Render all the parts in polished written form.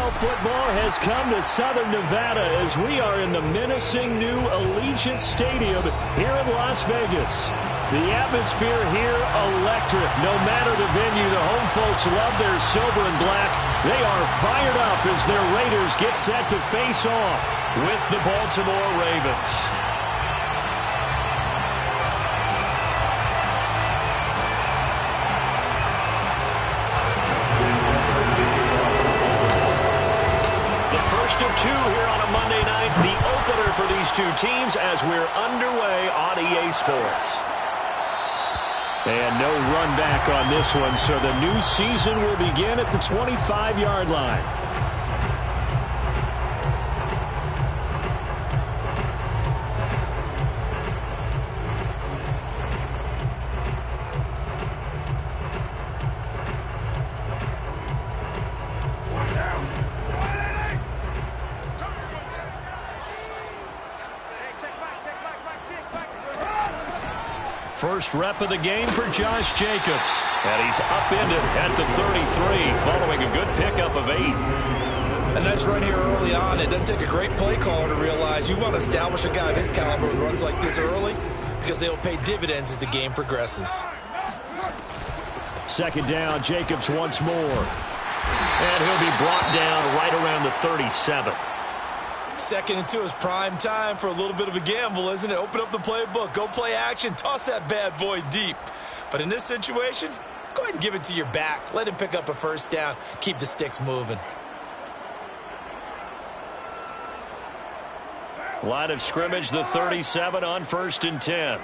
NFL football has come to Southern Nevada as we are in the menacing new Allegiant Stadium here in Las Vegas. The atmosphere here electric. No matter the venue, the home folks love their silver and black. They are fired up as their Raiders get set to face off with the Baltimore Ravens. First of two here on a Monday night, the opener for these two teams as we're underway on EA Sports. And no run back on this one, so the new season will begin at the 25-yard line. First rep of the game for Josh Jacobs. And he's upended at the 33 following a good pickup of 8. A nice run here early on. It doesn't take a great play caller to realize you want to establish a guy of his caliber with runs like this early because they will pay dividends as the game progresses. Second down, Jacobs once more. And he'll be brought down right around the 37. Second and 2 is prime time for a little bit of a gamble, isn't it? Open up the playbook, go play action, toss that bad boy deep. But in this situation, go ahead and give it to your back. Let him pick up a first down. Keep the sticks moving. Line of scrimmage, the 37 on 1st and 10.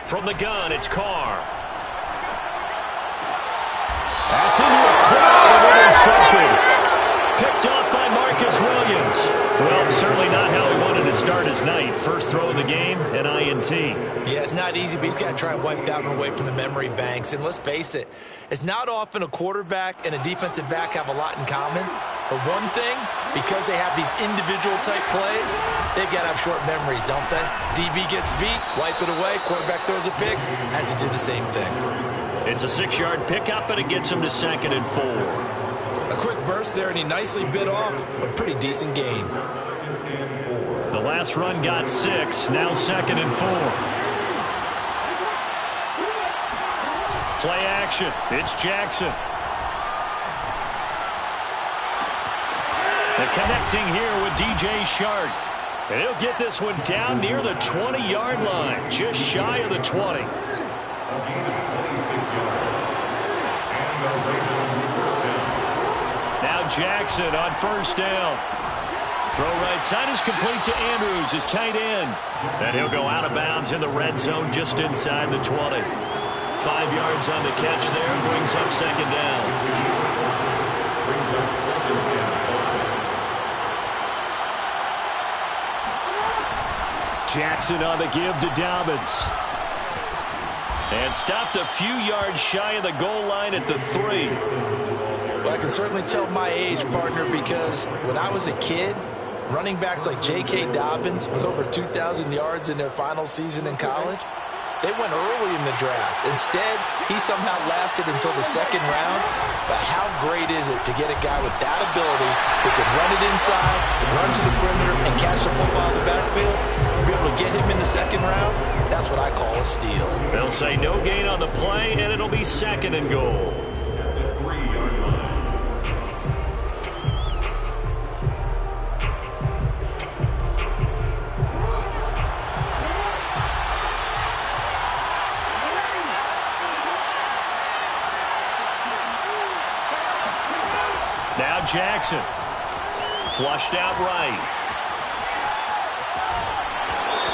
From the gun, it's Carr. That's into a crowd and intercepted. Picked off by Marcus Williams. Well, certainly not how he wanted to start his night. First throw of the game, an INT. Yeah, it's not easy, but he's got to try and wipe that one away from the memory banks. And let's face it, it's not often a quarterback and a defensive back have a lot in common. But one thing, because they have these individual type plays, they've got to have short memories, don't they? DB gets beat, wipe it away, quarterback throws a pick, has to do the same thing. It's a 6-yard pickup, and it gets him to 2nd and 4. A quick burst there, and he nicely bit off a pretty decent gain. The last run got 6, now 2nd and 4. Play action, it's Jackson. The connecting here with DJ Chark. And he'll get this one down near the 20-yard line, just shy of the 20. Now Jackson on 1st down. Throw right side is complete to Andrews, his tight end. And he'll go out of bounds in the red zone just inside the 20. 5 yards on the catch there, brings up 2nd down. Jackson on the give to Dobbins. And stopped a few yards shy of the goal line at the 3. Well, I can certainly tell my age, partner, because when I was a kid, running backs like J.K. Dobbins with over 2,000 yards in their final season in college, they went early in the draft. Instead, he somehow lasted until the 2nd round. But how great is it to get a guy with that ability who can run it inside, run to the perimeter, and catch the football in the backfield? Be able to get him in the 2nd round, that's what I call a steal. They'll say no gain on the play, and it'll be 2nd and goal. Now Jackson. Flushed out right.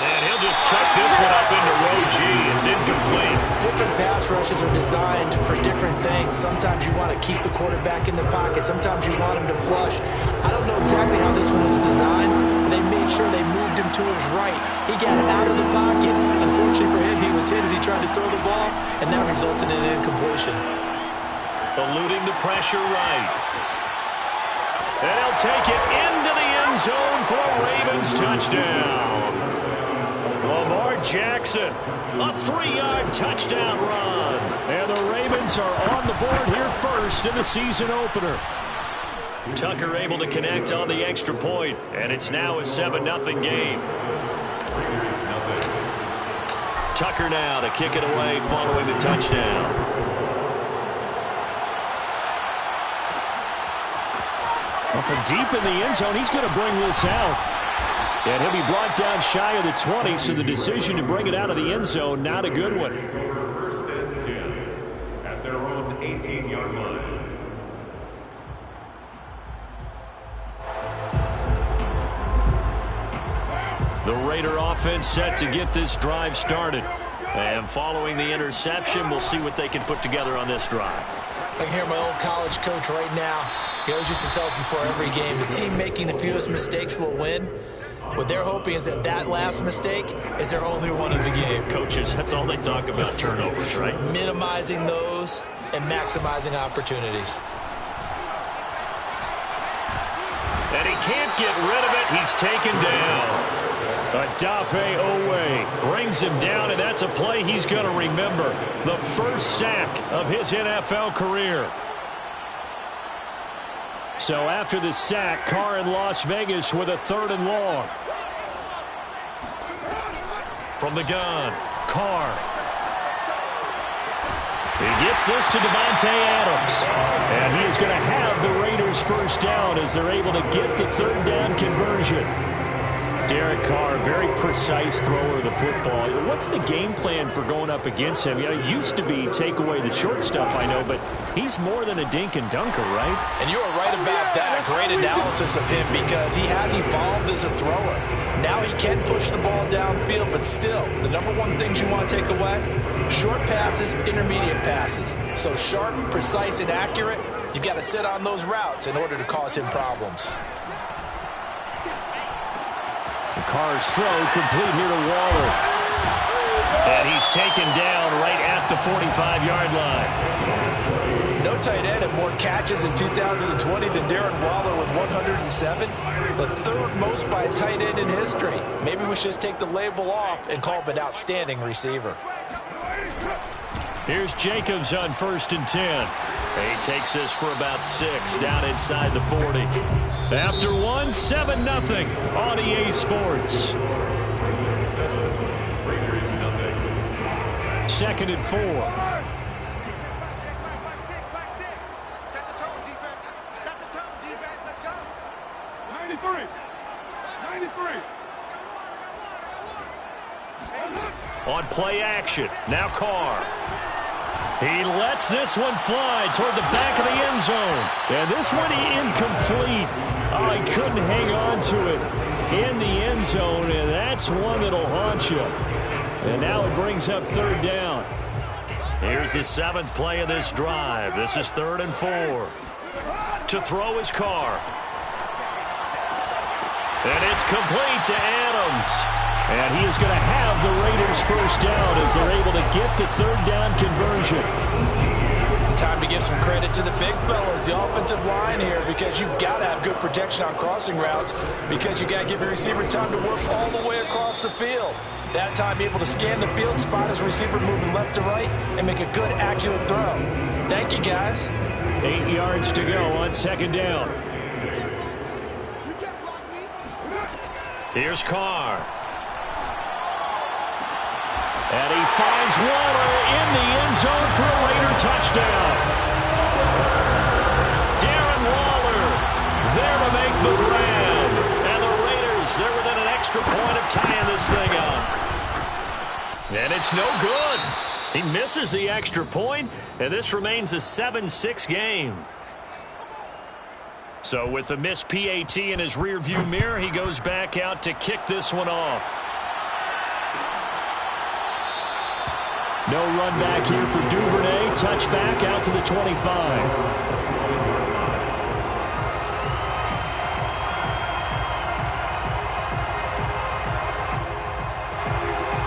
And he'll just chuck this one up into row G. It's incomplete. Different pass rushes are designed for different things. Sometimes you want to keep the quarterback in the pocket. Sometimes you want him to flush. I don't know exactly how this one was designed, but they made sure they moved him to his right. He got out of the pocket. Unfortunately for him, he was hit as he tried to throw the ball, and that resulted in an incompletion. Eluding the pressure right. And he'll take it into the end zone for a Ravens touchdown. Lamar Jackson. A 3-yard touchdown run. And the Ravens are on the board here first in the season opener. Tucker able to connect on the extra point, and it's now a 7-0 game. Tucker now to kick it away following the touchdown. Well, from deep in the end zone, he's going to bring this out. And he'll be brought down shy of the 20, so the decision to bring it out of the end zone, not a good one. First and 10 at their own 18-yard line. The Raider offense set to get this drive started. And following the interception, we'll see what they can put together on this drive. I can hear my old college coach right now. He always used to tell us before every game, the team making the fewest mistakes will win. What they're hoping is that last mistake is their only one of the game. Coaches, that's all they talk about, turnovers, right? Minimizing those and maximizing opportunities. And he can't get rid of it. He's taken down. Odafe Oweh brings him down, and that's a play he's going to remember. The first sack of his NFL career. So after the sack, Carr in Las Vegas with a 3rd and long. From the gun, Carr. He gets this to Davante Adams. And he is going to have the Raiders first down as they're able to get the 3rd down conversion. Derek Carr, very precise thrower of the football. What's the game plan for going up against him? You know, it used to be take away the short stuff, I know, but he's more than a dink and dunker, right? And you are right about that. Great analysis of him because he has evolved as a thrower. Now he can push the ball downfield, but still, the number one things you want to take away, short passes, intermediate passes. So sharp, precise, and accurate, you've got to sit on those routes in order to cause him problems. Carr's throw complete here to Waller. And he's taken down right at the 45-yard line. No tight end had more catches in 2020 than Darren Waller with 107. The 3rd most by a tight end in history. Maybe we should just take the label off and call him an outstanding receiver. Here's Jacobs on 1st and 10. He takes this for about 6 down inside the 40. After 7-0 on EA Sports. 2nd and 4. Set the tone, defense. Set the tone, defense. Let's go. 93. 93. On play action. Now Carr. He lets this one fly toward the back of the end zone. And this one incomplete. Oh, he couldn't hang on to it in the end zone, and that's one that'll haunt you. And now it brings up 3rd down. Here's the 7th play of this drive. This is 3rd and 4. To throw is Carr. And it's complete to Adams. And he is going to have the Raiders first down as they're able to get the 3rd down conversion. Time to give some credit to the big fellas, the offensive line here, because you've got to have good protection on crossing routes because you've got to give your receiver time to work all the way across the field. That time, be able to scan the field, spot his receiver moving left to right, and make a good, accurate throw. Thank you, guys. 8 yards to go on 2nd down. Here's Carr. And he finds Waller in the end zone for a Raider touchdown. Darren Waller there to make the grab. And the Raiders, they're within an extra point of tying this thing up. And it's no good. He misses the extra point, and this remains a 7-6 game. So with the missed PAT in his rearview mirror, he goes back out to kick this one off. No run back here for Duvernay. Touchback out to the 25.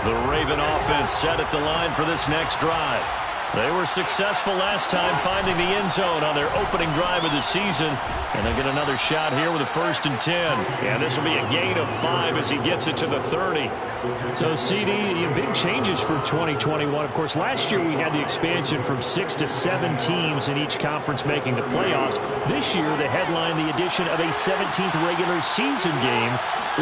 The Raven offense set at the line for this next drive. They were successful last time finding the end zone on their opening drive of the season. And they get another shot here with a 1st and 10. And this will be a gain of 5 as he gets it to the 30. So, CD, big changes for 2021. Of course, last year we had the expansion from 6 to 7 teams in each conference making the playoffs. This year, they headline the addition of a 17th regular season game.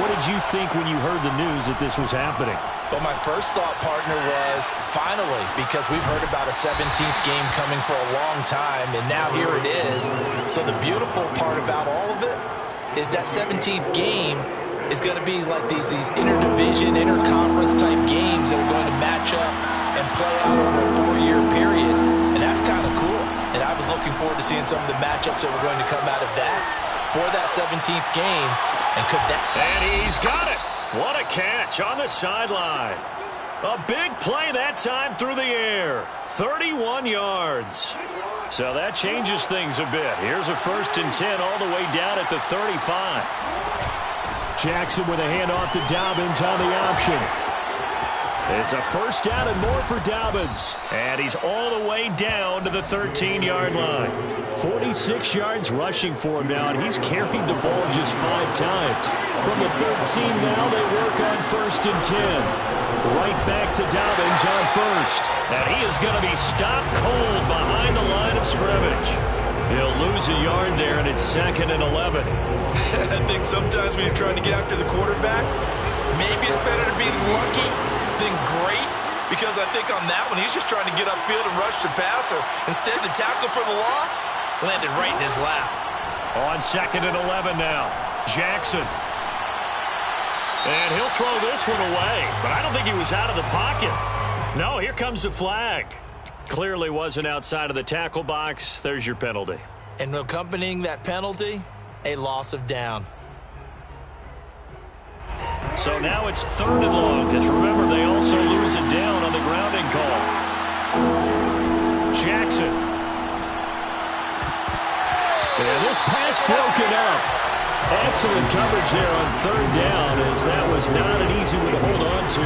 What did you think when you heard the news that this was happening? Well, my first thought, partner, was finally, because we've heard about a 17th game coming for a long time, and now here it is. So the beautiful part about all of it is that 17th game is going to be like these interdivision, interconference type games that are going to match up and play out over a 4-year period, and that's kind of cool. And I was looking forward to seeing some of the matchups that were going to come out of that for that 17th game, and could that... And he's got it! What a catch on the sideline. A big play that time through the air. 31 yards. So that changes things a bit. Here's a 1st and 10 all the way down at the 35. Jackson with a handoff to Dobbins on the option. It's a 1st down and more for Dobbins. And he's all the way down to the 13-yard line. 46 yards rushing for him now, and he's carried the ball just 5 times. From the 13 now, they work on 1st and 10. Right back to Dobbins on 1st. And he is going to be stopped cold behind the line of scrimmage. He'll lose a yard there, and it's 2nd and 11. I think sometimes when you're trying to get after the quarterback, maybe it's better to be lucky than great, because I think on that one, he's just trying to get upfield and rush the passer. Instead, the tackle for the loss landed right in his lap. On 2nd and 11 now, Jackson. And he'll throw this one away, but I don't think he was out of the pocket. No, here comes the flag. Clearly wasn't outside of the tackle box. There's your penalty. And accompanying that penalty, a loss of down. So now it's 3rd and long, because remember, they also lose it down on the grounding call. Jackson. And this pass broken up. Excellent coverage there on 3rd down, as that was not an easy one to hold on to.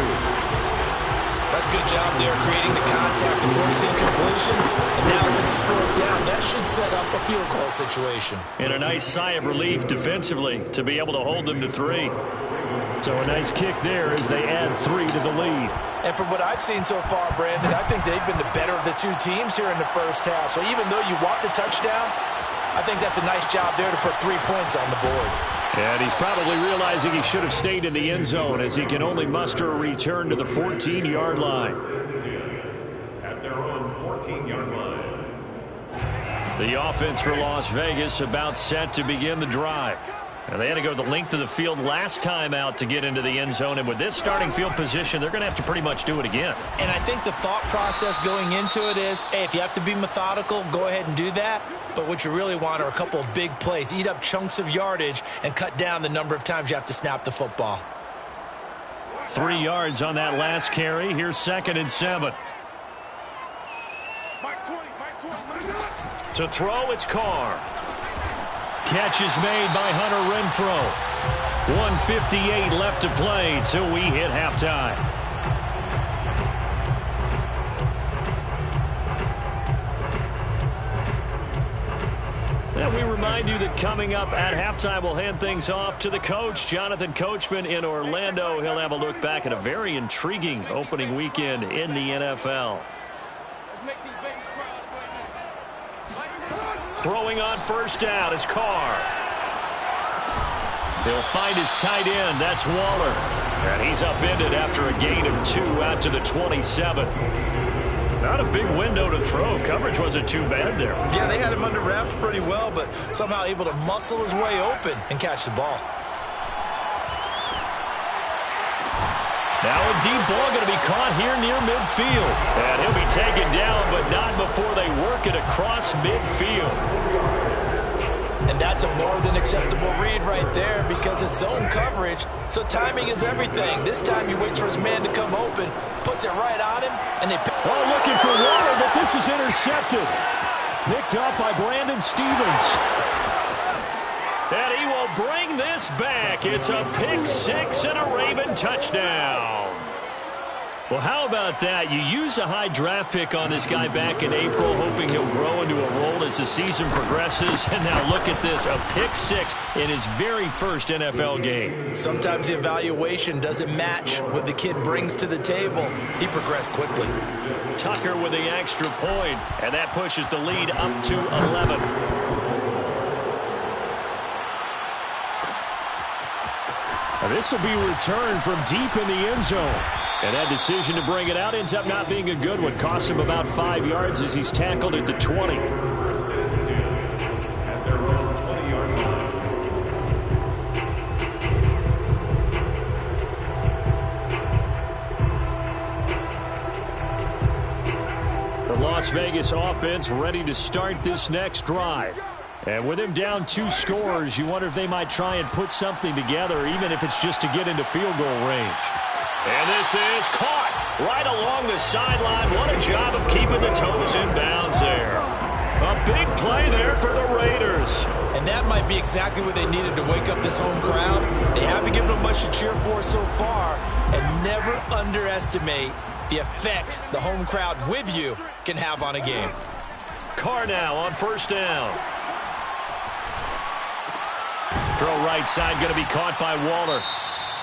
That's a good job there, creating the contact to force the incompletion. And now, since it's 4th down, that should set up a field goal situation. And a nice sigh of relief defensively to be able to hold them to 3. So a nice kick there as they add 3 to the lead. And from what I've seen so far, Brandon, I think they've been the better of the 2 teams here in the first half. So even though you want the touchdown, I think that's a nice job there to put 3 points on the board. And he's probably realizing he should have stayed in the end zone, as he can only muster a return to the 14-yard line. At their own 14-yard line. The offense for Las Vegas about set to begin the drive. And they had to go the length of the field last time out to get into the end zone. And with this starting field position, they're going to have to pretty much do it again. And I think the thought process going into it is, hey, if you have to be methodical, go ahead and do that. But what you really want are a couple of big plays. Eat up chunks of yardage and cut down the number of times you have to snap the football. 3 yards on that last carry. Here's 2nd and 7. To throw, it's Carr. Catch is made by Hunter Renfrow. 1:58 left to play till we hit halftime. And we remind you that coming up at halftime, we'll hand things off to the coach, Jonathan Coachman in Orlando. He'll have a look back at a very intriguing opening weekend in the NFL. Throwing on 1st down is Carr. He'll find his tight end. That's Waller. And he's upended after a gain of 2 out to the 27. Not a big window to throw. Coverage wasn't too bad there. Yeah, they had him under wraps pretty well, but somehow able to muscle his way open and catch the ball. Now a deep ball going to be caught here near midfield. And he'll be taken down, but not before they work it across midfield. And that's a more than acceptable read right there, because it's zone coverage, so timing is everything. This time he waits for his man to come open, puts it right on him, and they... Oh, looking for Waller, but this is intercepted. Picked up by Brandon Stephens. And he will bring this back. It's a pick 6 and a Raven touchdown. Well, how about that? You use a high draft pick on this guy back in April, hoping he'll grow into a role as the season progresses. And now look at this, a pick 6 in his very first NFL game. Sometimes the evaluation doesn't match what the kid brings to the table. He progressed quickly. Tucker with the extra point, and that pushes the lead up to 11. And this will be returned from deep in the end zone. And that decision to bring it out ends up not being a good one. Cost him about 5 yards as he's tackled at the 20. At their own 20-yard line. The Las Vegas offense ready to start this next drive. And with him down 2 scores, you wonder if they might try and put something together, even if it's just to get into field goal range. And this is caught right along the sideline. What a job of keeping the toes in bounds there. A big play there for the Raiders. And that might be exactly what they needed to wake up this home crowd. They haven't given them much to cheer for so far. And never underestimate the effect the home crowd with you can have on a game. Carr now on first down. Throw right side going to be caught by Waller.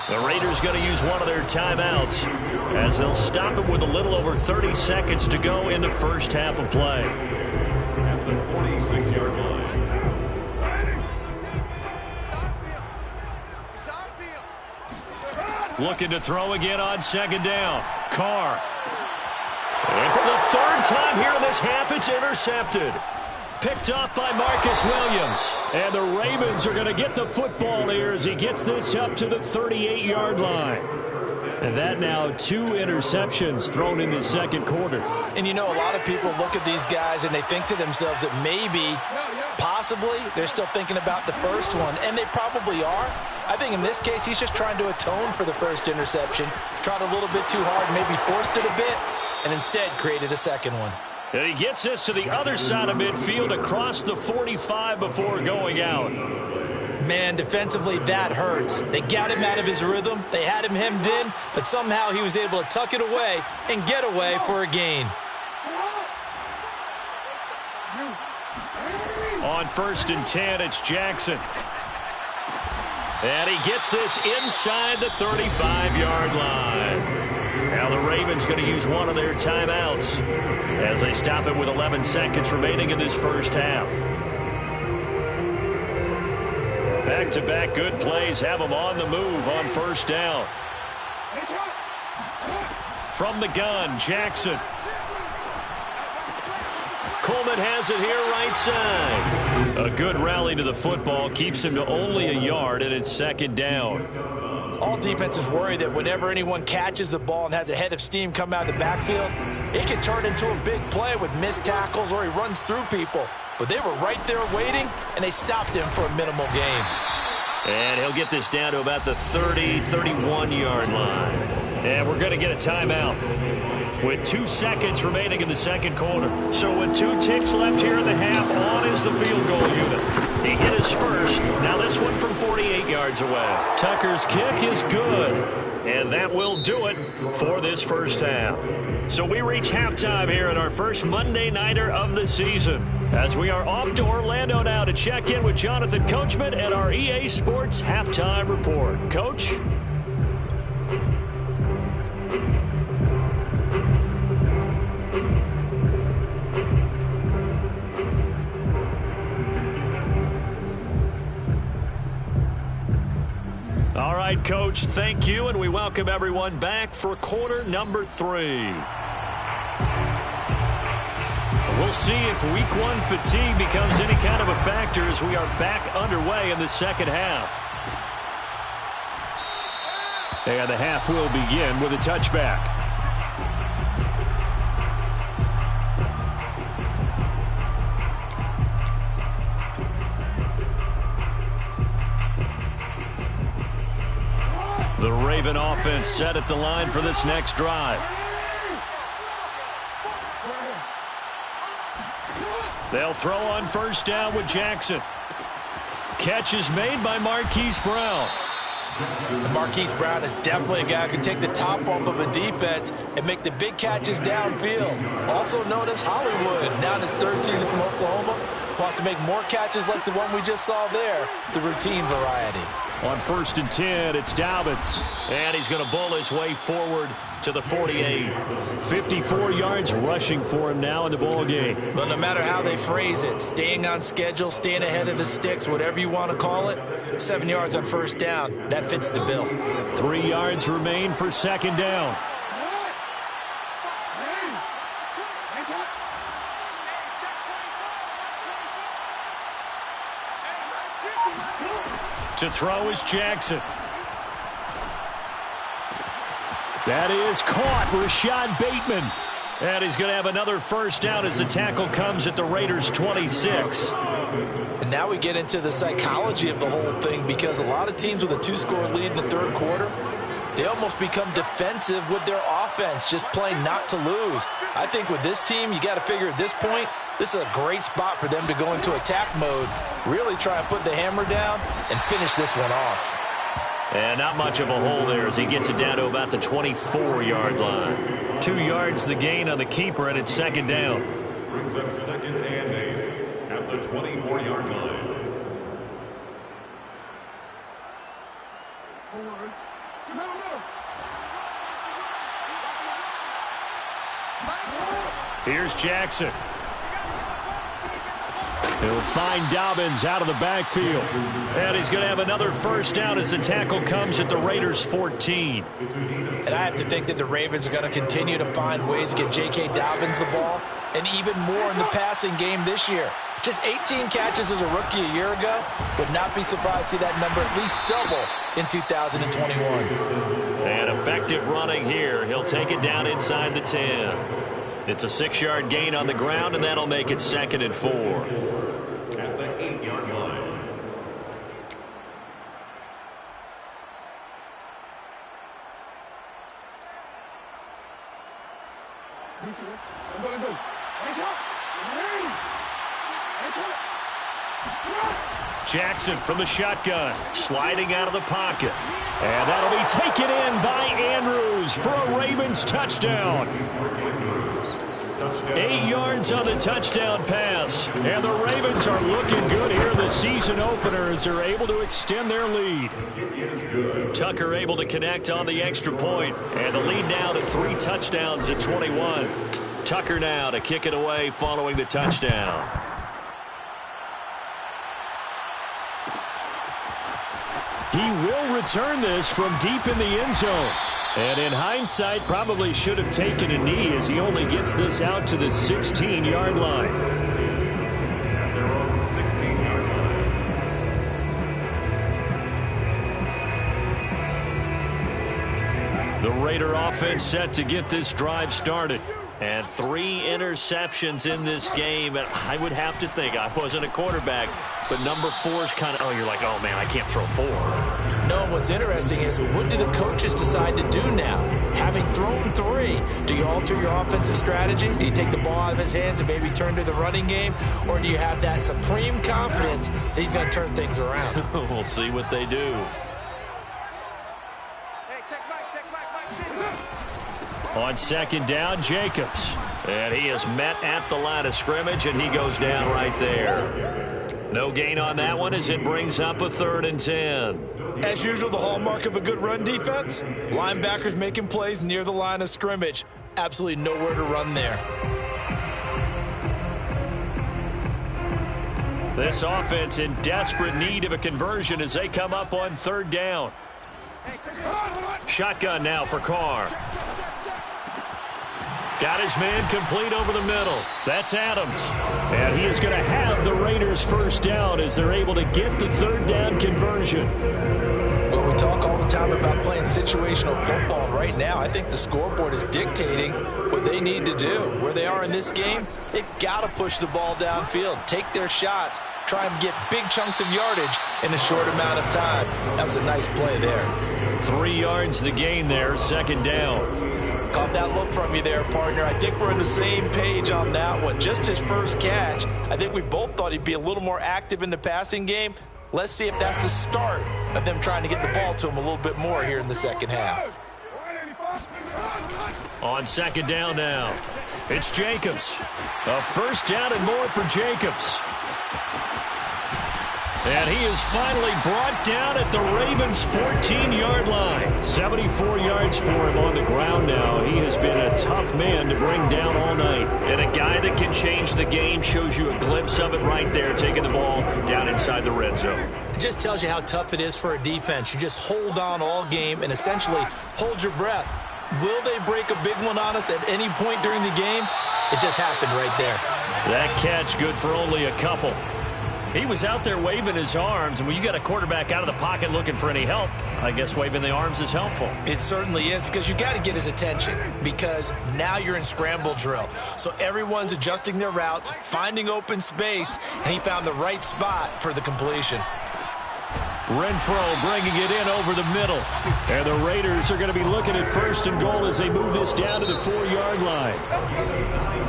The Raiders going to use one of their timeouts as they'll stop it with a little over 30 seconds to go in the first half of play. At the 46-yard line. Looking to throw again on second down. Carr. And for the third time here in this half, it's intercepted. Picked off by Marcus Williams. And the Ravens are going to get the football here as he gets this up to the 38-yard line. And that now 2 interceptions thrown in the second quarter. And you know, a lot of people look at these guys and they think to themselves that maybe, possibly, they're still thinking about the first one. And they probably are. I think in this case, he's just trying to atone for the first interception. Tried a little bit too hard, maybe forced it a bit, and instead created a second one. And he gets this to the other side of midfield across the 45 before going out. Man, defensively, that hurts. They got him out of his rhythm. They had him hemmed in, but somehow he was able to tuck it away and get away for a gain. On 1st and 10, it's Jackson. And he gets this inside the 35-yard line. Now the Ravens going to use one of their timeouts as they stop it with 11 seconds remaining in this first half. Back-to-back good plays have them on the move on first down. From the gun, Jackson. Coleman has it here right side. A good rally to the football keeps him to only a yard, and it's second down. All defenses worry that whenever anyone catches the ball and has a head of steam come out of the backfield, it can turn into a big play with missed tackles or he runs through people. But they were right there waiting, and they stopped him for a minimal gain. And he'll get this down to about the 30, 31-yard line. And we're going to get a timeout with 2 seconds remaining in the second quarter. So with 2 ticks left here in the half, on is the field goal unit. He hit his first. Now this one from 48 yards away. Tucker's kick is good. And that will do it for this first half. So we reach halftime here at our first Monday Nighter of the season, as we are off to Orlando now to check in with Jonathan Coachman and our EA Sports Halftime Report. Coach? All right, Coach, thank you, and we welcome everyone back for quarter number 3. We'll see if week 1 fatigue becomes any kind of a factor as we are back underway in the second half. And the half will begin with a touchback. The Raven offense set at the line for this next drive. They'll throw on first down with Jackson. Catch is made by Marquise Brown. Marquise Brown is definitely a guy who can take the top off of a defense and make the big catches downfield. Also known as Hollywood. Now in his third season from Oklahoma, wants to make more catches like the one we just saw there, the routine variety. On 1st and 10, it's Dobbins. And he's going to bull his way forward to the 48. 54 yards rushing for him now in the ball game. Well, no matter how they phrase it, staying on schedule, staying ahead of the sticks, whatever you want to call it, 7 yards on 1st down, that fits the bill. 3 yards remain for 2nd down. To throw is Jackson. That is caught. Rashad Bateman. And he's going to have another 1st down as the tackle comes at the Raiders' 26. And now we get into the psychology of the whole thing, because a lot of teams with a 2-score lead in the 3rd quarter, they almost become defensive with their offense, just playing not to lose. I think with this team, you got to figure at this point, this is a great spot for them to go into attack mode, really try and put the hammer down and finish this one off. And not much of a hole there as he gets it down to about the 24-yard line. 2 yards the gain on the keeper, and it's 2nd down. Brings up 2nd and 8 at the 24-yard line. Here's Jackson. He'll find Dobbins out of the backfield. And he's going to have another 1st down as the tackle comes at the Raiders' 14. And I have to think that the Ravens are going to continue to find ways to get J.K. Dobbins the ball, and even more in the passing game this year. Just 18 catches as a rookie a year ago. Would not be surprised to see that number at least double in 2021. And effective running here. He'll take it down inside the 10. It's a 6-yard gain on the ground, and that'll make it 2nd and 4. At the 8-yard line. Jackson from the shotgun, sliding out of the pocket. And that'll be taken in by Andrews for a Ravens touchdown. 8 yards on the touchdown pass. And the Ravens are looking good here in the season opener as they're able to extend their lead. Tucker able to connect on the extra point. And the lead now to 3 touchdowns at 21. Tucker now to kick it away following the touchdown. He will return this from deep in the end zone. And in hindsight, probably should have taken a knee as he only gets this out to the 16-yard line. At their own 16-yard line. The Raider offense set to get this drive started. And 3 interceptions in this game. And I would have to think, I wasn't a quarterback, but number 4 is kind of, oh, you're like, oh, man, I can't throw 4. No, what's interesting is, what do the coaches decide to do now? Having thrown 3, do you alter your offensive strategy? Do you take the ball out of his hands and maybe turn to the running game? Or do you have that supreme confidence that he's going to turn things around? We'll see what they do. Hey, check Mike. On 2nd down, Jacobs. And he is met at the line of scrimmage, and he goes down right there. No gain on that one as it brings up a 3rd and 10. As usual, the hallmark of a good run defense, linebackers making plays near the line of scrimmage. Absolutely nowhere to run there. This offense in desperate need of a conversion as they come up on 3rd down. Shotgun now for Carr. Got his man complete over the middle. That's Adams. And he is going to have the Raiders' 1st down as they're able to get the 3rd down conversion. Well, we talk all the time about playing situational football. Right now, I think the scoreboard is dictating what they need to do. Where they are in this game, they've got to push the ball downfield, take their shots, try and get big chunks of yardage in a short amount of time. That was a nice play there. 3 yards the gain there, 2nd down. Caught that look from you there, partner. I think we're on the same page on that one. Just his first catch. I think we both thought he'd be a little more active in the passing game. Let's see if that's the start of them trying to get the ball to him a little bit more here in the second half. On second down now, it's Jacobs. A first down and more for Jacobs. And he is finally brought down at the Ravens' 14-yard line. 74 yards for him on the ground now. He has been a tough man to bring down all night. And a guy that can change the game, shows you a glimpse of it right there, taking the ball down inside the red zone. It just tells you how tough it is for a defense. You just hold on all game and essentially hold your breath. Will they break a big one on us at any point during the game? It just happened right there. That catch good for only a couple. He was out there waving his arms, and when you got a quarterback out of the pocket looking for any help, I guess waving the arms is helpful. It certainly is, because you got to get his attention, because now you're in scramble drill. So everyone's adjusting their routes, finding open space, and he found the right spot for the completion. Renfro bringing it in over the middle. And the Raiders are going to be looking at first and goal as they move this down to the 4-yard line.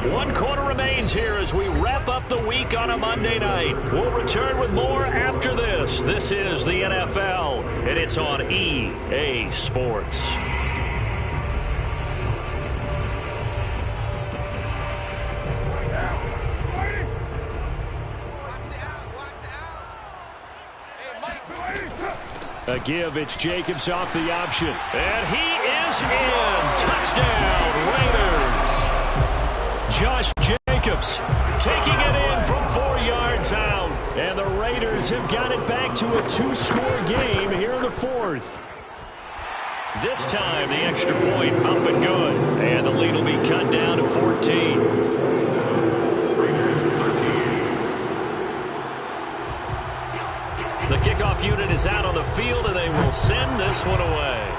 1 quarter remains here as we wrap up the week on a Monday night. We'll return with more after this. This is the NFL, and it's on EA Sports. A give, it's Jacobs off the option. And he is in. Touchdown, Raiders. Josh Jacobs taking it in from 4 yards out. And the Raiders have got it back to a 2-score game here in the fourth. This time, the extra point up and good. And the lead will be cut down to 14. Raiders 13. The kickoff unit is out on the field, and they will send this one away.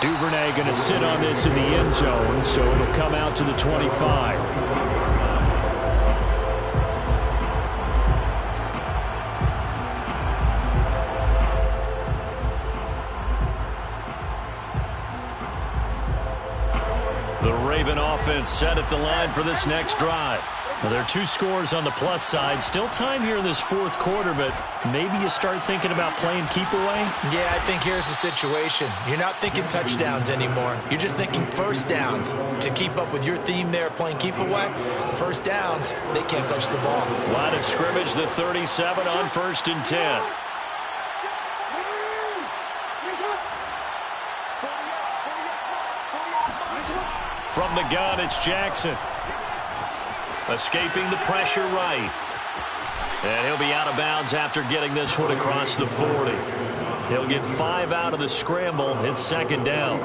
Duvernay going to sit on this in the end zone, so it'll come out to the 25. The Raven offense set at the line for this next drive. Well, there are 2 scores on the plus side. Still time here in this fourth quarter, but maybe you start thinking about playing keep away? Yeah, I think here's the situation. You're not thinking touchdowns anymore. You're just thinking first downs. To keep up with your theme there, playing keep away, first downs, they can't touch the ball. Line of scrimmage, the 37 on 1st and 10. From the gun, it's Jackson. Escaping the pressure right. And he'll be out of bounds after getting this one across the 40. He'll get 5 out of the scramble. It's second down.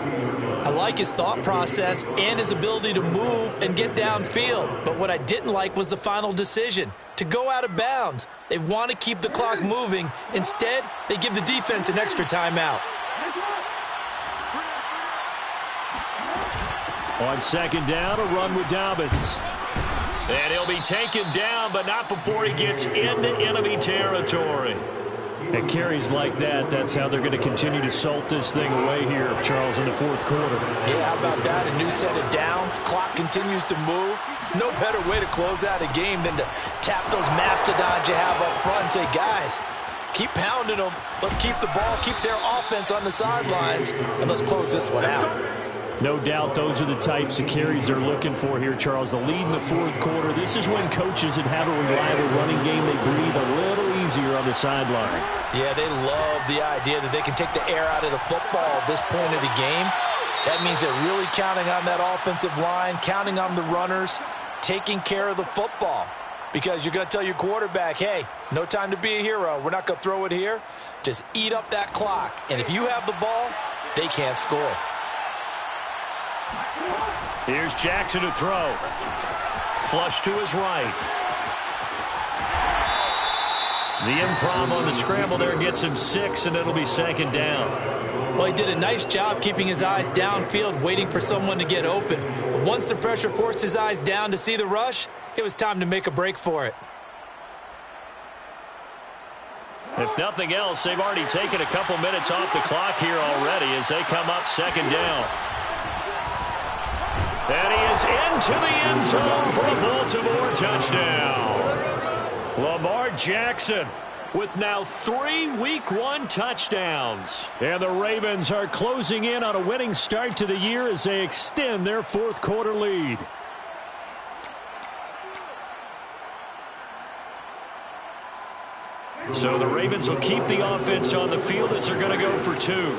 I like his thought process and his ability to move and get downfield. But what I didn't like was the final decision, to go out of bounds. They want to keep the clock moving. Instead, they give the defense an extra timeout. On second down, a run with Dobbins. And he'll be taken down, but not before he gets into enemy territory. At carries like that, that's how they're going to continue to salt this thing away here, Charles, in the fourth quarter. Yeah, how about that? A new set of downs. Clock continues to move. No better way to close out a game than to tap those mastodons you have up front and say, guys, keep pounding them. Let's keep the ball, keep their offense on the sidelines, and let's close this one out. No doubt those are the types of carries they're looking for here, Charles. The lead in the fourth quarter. This is when coaches that have a reliable running game, they breathe a little easier on the sideline. Yeah, they love the idea that they can take the air out of the football at this point of the game. That means they're really counting on that offensive line, counting on the runners, taking care of the football. Because you're going to tell your quarterback, hey, no time to be a hero. We're not going to throw it here. Just eat up that clock. And if you have the ball, they can't score. Here's Jackson to throw. Flush to his right. The improv on the scramble there gets him 6, and it'll be second down. Well, he did a nice job keeping his eyes downfield, waiting for someone to get open. But once the pressure forced his eyes down to see the rush, it was time to make a break for it. If nothing else, they've already taken a couple minutes off the clock here already as they come up second down. And he is into the end zone for a Baltimore touchdown. Lamar Jackson with now 3 Week 1 touchdowns. And the Ravens are closing in on a winning start to the year as they extend their fourth quarter lead. So the Ravens will keep the offense on the field as they're going to go for 2.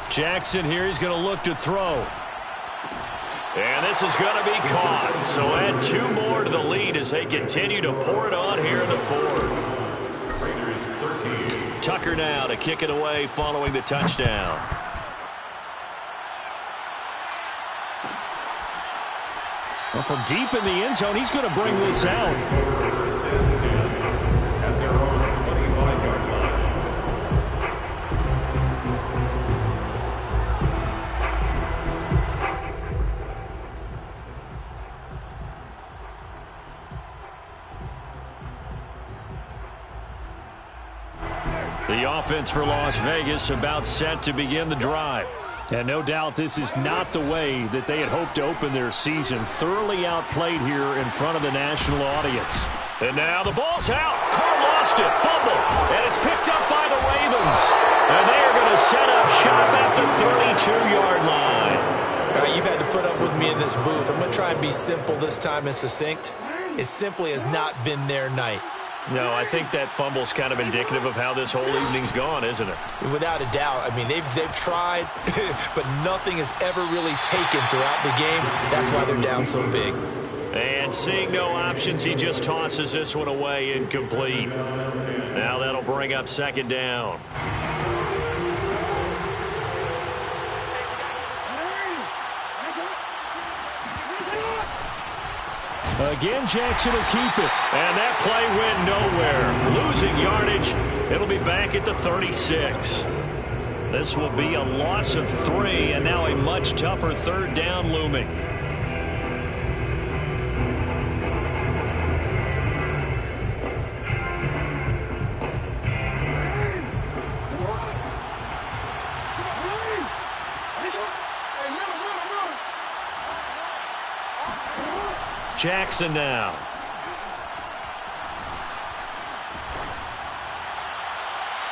Jackson here, he's going to look to throw. And this is going to be caught. So add 2 more to the lead as they continue to pour it on here in the fourth. Raiders 13. Tucker now to kick it away following the touchdown. Well, from deep in the end zone, he's going to bring this out. First and 10 at their own 25-yard line. The offense for Las Vegas about set to begin the drive. And no doubt this is not the way that they had hoped to open their season. Thoroughly outplayed here in front of the national audience. And now the ball's out. Carr lost it. Fumble. And it's picked up by the Ravens. And they are going to set up shop at the 32-yard line. All right, you've had to put up with me in this booth. I'm going to try and be simple this time and succinct. It simply has not been their night. No, I think that fumble's kind of indicative of how this whole evening's gone, isn't it? Without a doubt. I mean, they've tried, but nothing has ever really taken throughout the game. That's why they're down so big. And seeing no options, he just tosses this one away incomplete. Now that'll bring up second down. Again, Jackson will keep it. And that play went nowhere. Losing yardage. It'll be back at the 36. This will be a loss of 3, and now a much tougher third down looming. Jackson now.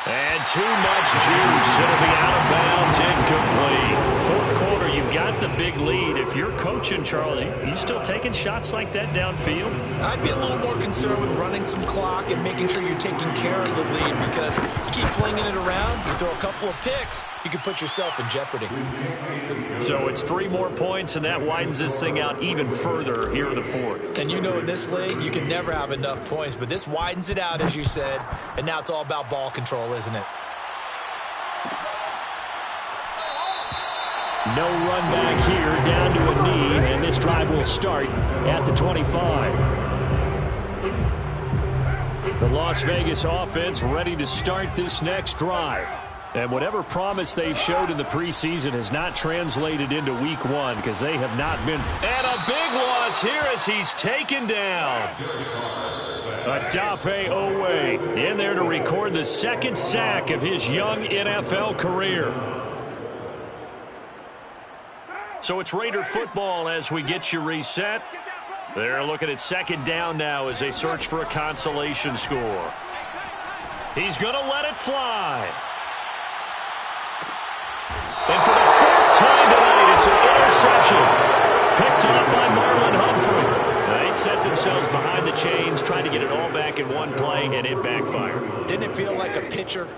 And too much juice. It'll be out of bounds, incomplete. Fourth quarter, you've got the big lead. If you're coaching, Charles, you still taking shots like that downfield? I'd be a little more concerned with running some clock and making sure you're taking care of the lead, because if you keep flinging it around, you throw a couple of picks, you can put yourself in jeopardy. So it's 3 more points, and that widens this thing out even further here in the fourth. And you know, in this league, you can never have enough points, but this widens it out, as you said, and now it's all about ball control, isn't it? No run back here, down to a knee, and this drive will start at the 25. The Las Vegas offense ready to start this next drive. And whatever promise they showed in the preseason has not translated into week 1, because they have not been. And a big loss here as he's taken down. Odafe Oweh in there to record the second sack of his young NFL career. So it's Raider football as we get you reset. They're looking at second down now as they search for a consolation score. He's going to let it fly. And for the 4th time tonight, it's an interception. Picked up by Marlon Humphrey. They set themselves behind the chains, trying to get it all back in one play, and it backfired. Didn't it feel like a pitcher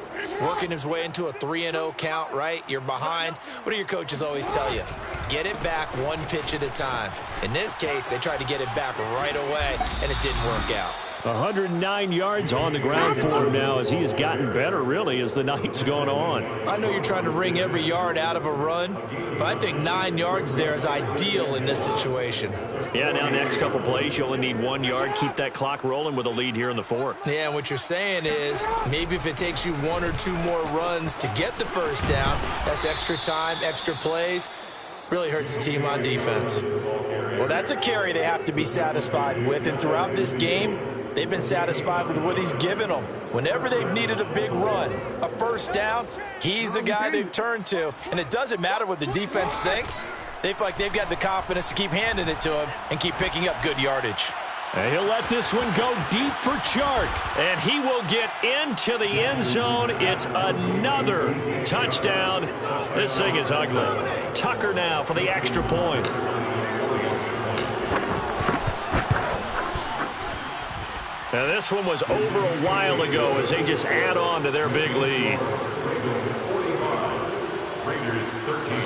working his way into a 3-0 count, right? You're behind. What do your coaches always tell you? Get it back one pitch at a time. In this case, they tried to get it back right away, and it didn't work out. 109 yards on the ground for him now as he has gotten better, really, as the night's gone on. I know you're trying to wring every yard out of a run, but I think 9 yards there is ideal in this situation. Yeah, now next couple plays, you only need 1 yard. Keep that clock rolling with a lead here in the fourth. Yeah, and what you're saying is maybe if it takes you 1 or 2 more runs to get the first down, that's extra time, extra plays. Really hurts the team on defense. Well, that's a carry they have to be satisfied with, and throughout this game, they've been satisfied with what he's given them. Whenever they've needed a big run, a first down, he's the guy they've turned to. And it doesn't matter what the defense thinks. They feel like they've got the confidence to keep handing it to him and keep picking up good yardage. And he'll let this one go deep for Chark. And he will get into the end zone. It's another touchdown. This thing is ugly. Tucker now for the extra point. Now this one was over a while ago as they just add on to their big lead. Raiders 13.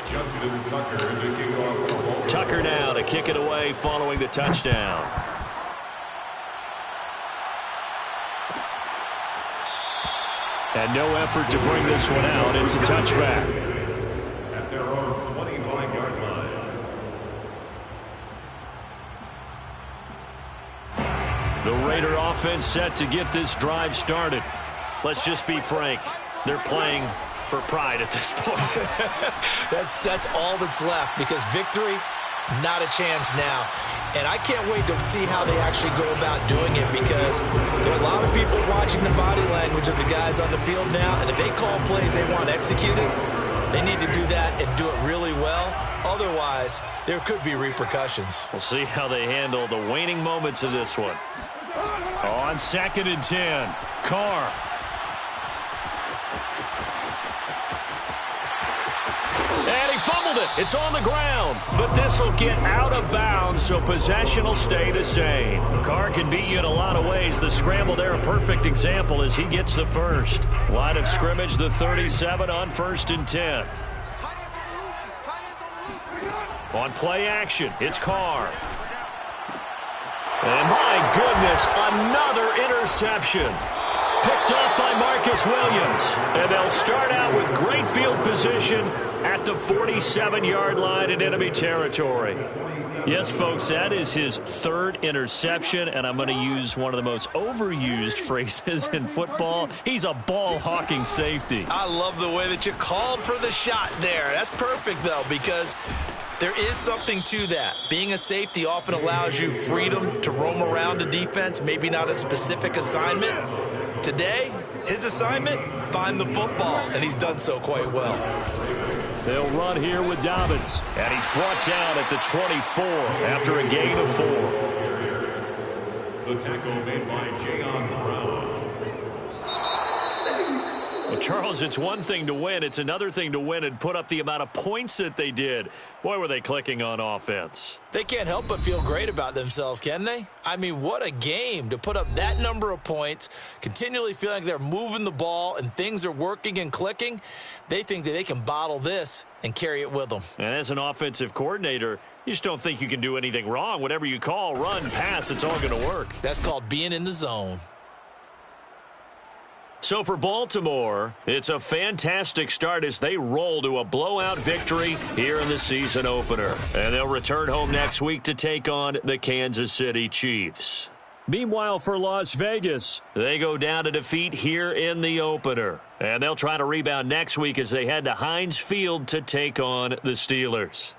Justin Tucker to kick off. Tucker now to kick it away following the touchdown. And no effort to bring this one out. It's a touchback. At their own 25-yard line. The Raider offense set to get this drive started. Let's just be frank. They're playing for pride at this point. That's all that's left, because victory, not a chance now. And I can't wait to see how they actually go about doing it, because there are a lot of people watching the body language of the guys on the field now, and if they call plays they want executed, they need to do that and do it really well. Otherwise, there could be repercussions. We'll see how they handle the waning moments of this one. On 2nd and 10, Carr. And he fumbled it. It's on the ground. But this will get out of bounds, so possession will stay the same. Carr can beat you in a lot of ways. The scramble there, a perfect example as he gets the first. Line of scrimmage, the 37 on 1st and 10. On play action, it's Carr. And my goodness, another interception. Picked up by Marcus Williams. And they'll start out with great field position at the 47-yard line in enemy territory. Yes, folks, that is his 3rd interception, and I'm going to use one of the most overused phrases in football. He's a ball-hawking safety. I love the way that you called for the shot there. That's perfect, though, because there is something to that. Being a safety often allows you freedom to roam around a defense, maybe not a specific assignment. Today, his assignment, find the football, and he's done so quite well. They'll run here with Dobbins, and he's brought down at the 24 after a gain of 4. The tackle made by Jayon Brown. Well, Charles, it's one thing to win. It's another thing to win and put up the amount of points that they did. Boy, were they clicking on offense. They can't help but feel great about themselves, can they? I mean, what a game to put up that number of points, continually feeling like they're moving the ball and things are working and clicking. They think that they can bottle this and carry it with them. And as an offensive coordinator, you just don't think you can do anything wrong. Whatever you call, run, pass, it's all going to work. That's called being in the zone. So for Baltimore, it's a fantastic start as they roll to a blowout victory here in the season opener. And they'll return home next week to take on the Kansas City Chiefs. Meanwhile, for Las Vegas, they go down to defeat here in the opener. And they'll try to rebound next week as they head to Heinz Field to take on the Steelers.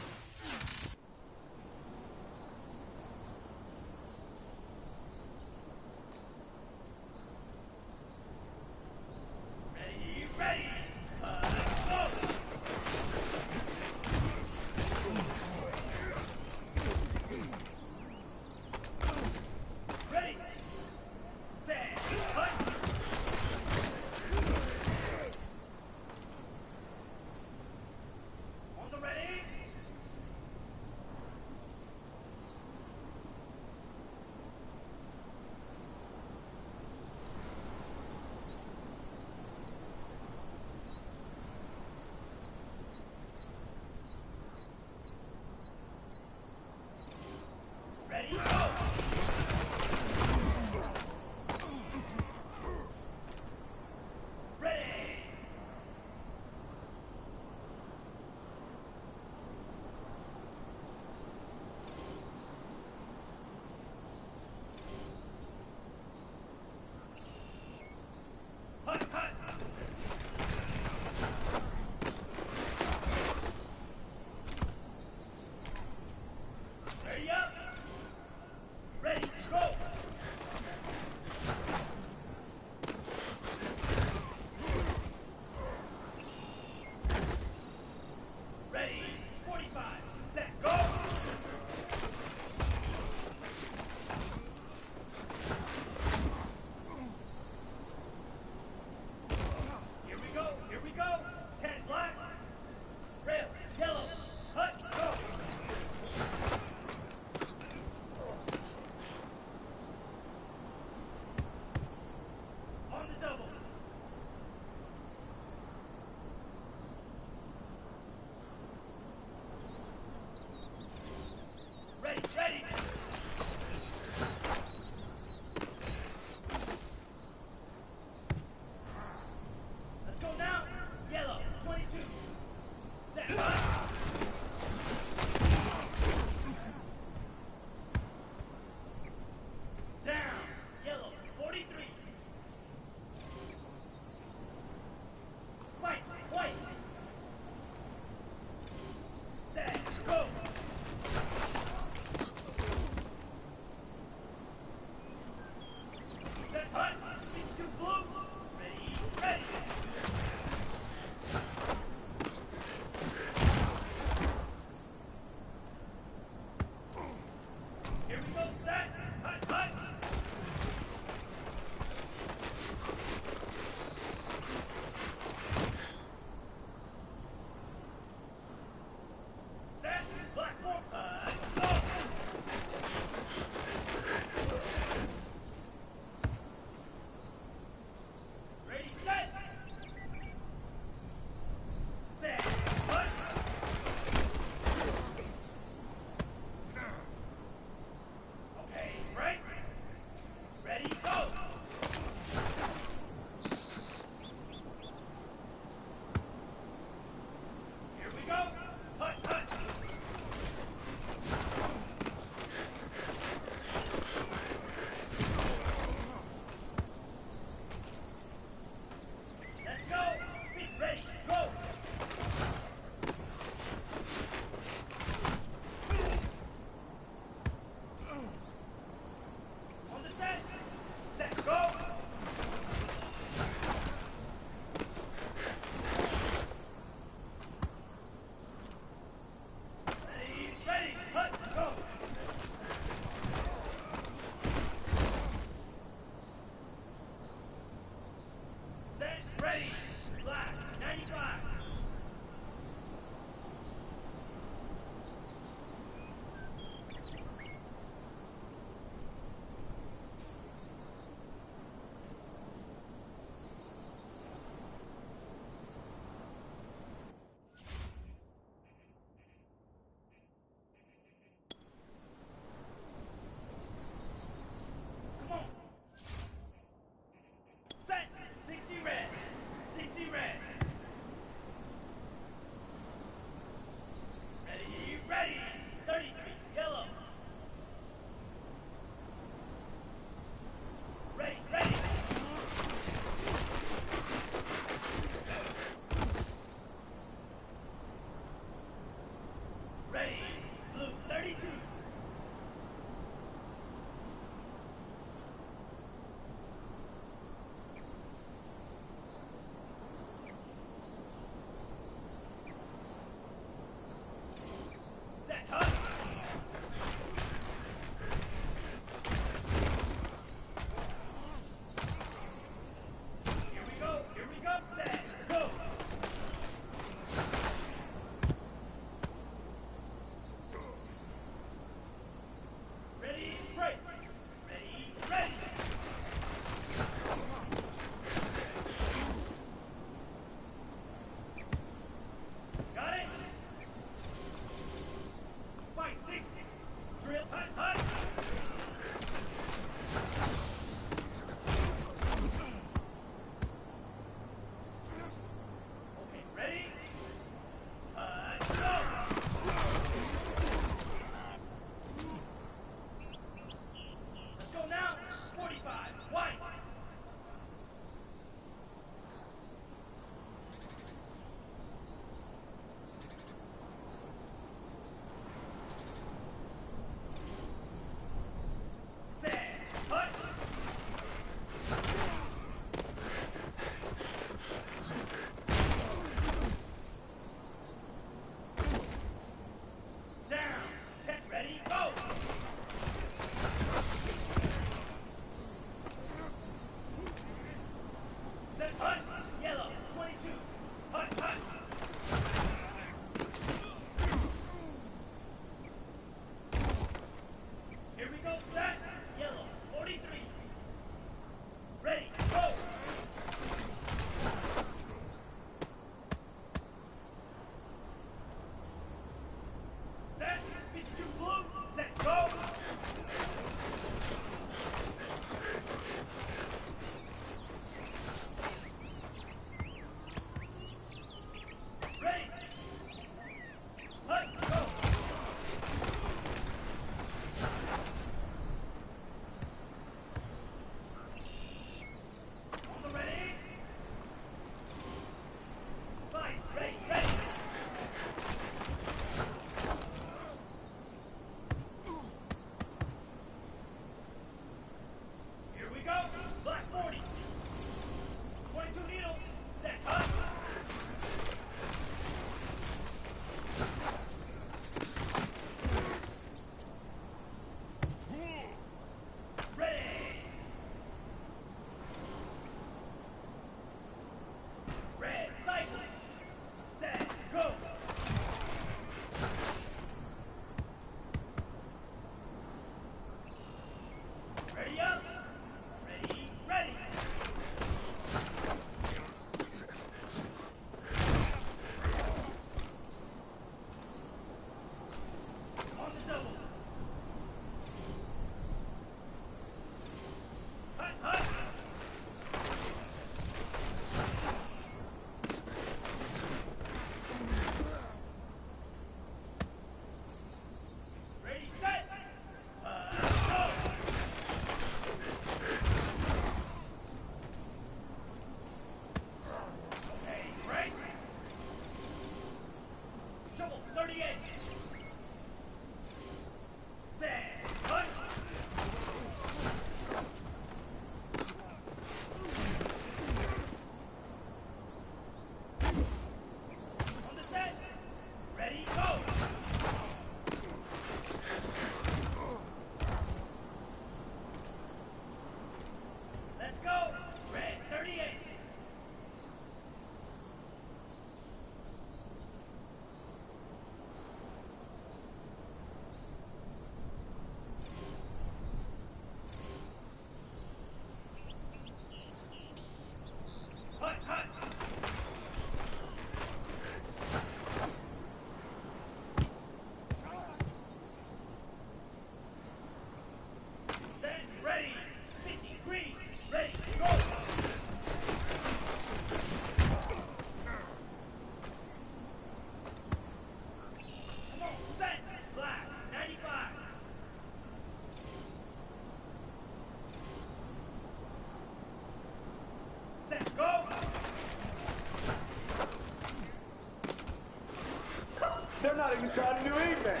defense.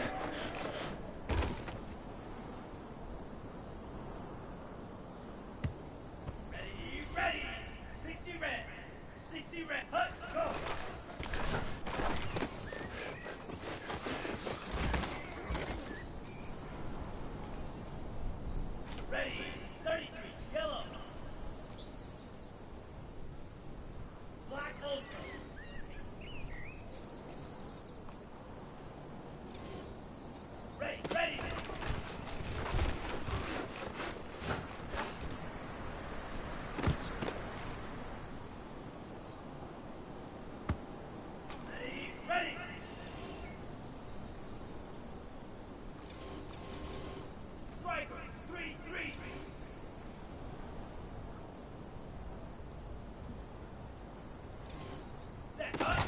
Ready. 60 red. 60 red. Let's go. Ready. 33. Yellow. Black ultra. Ready. Ready. Striker. 3-3. Set up.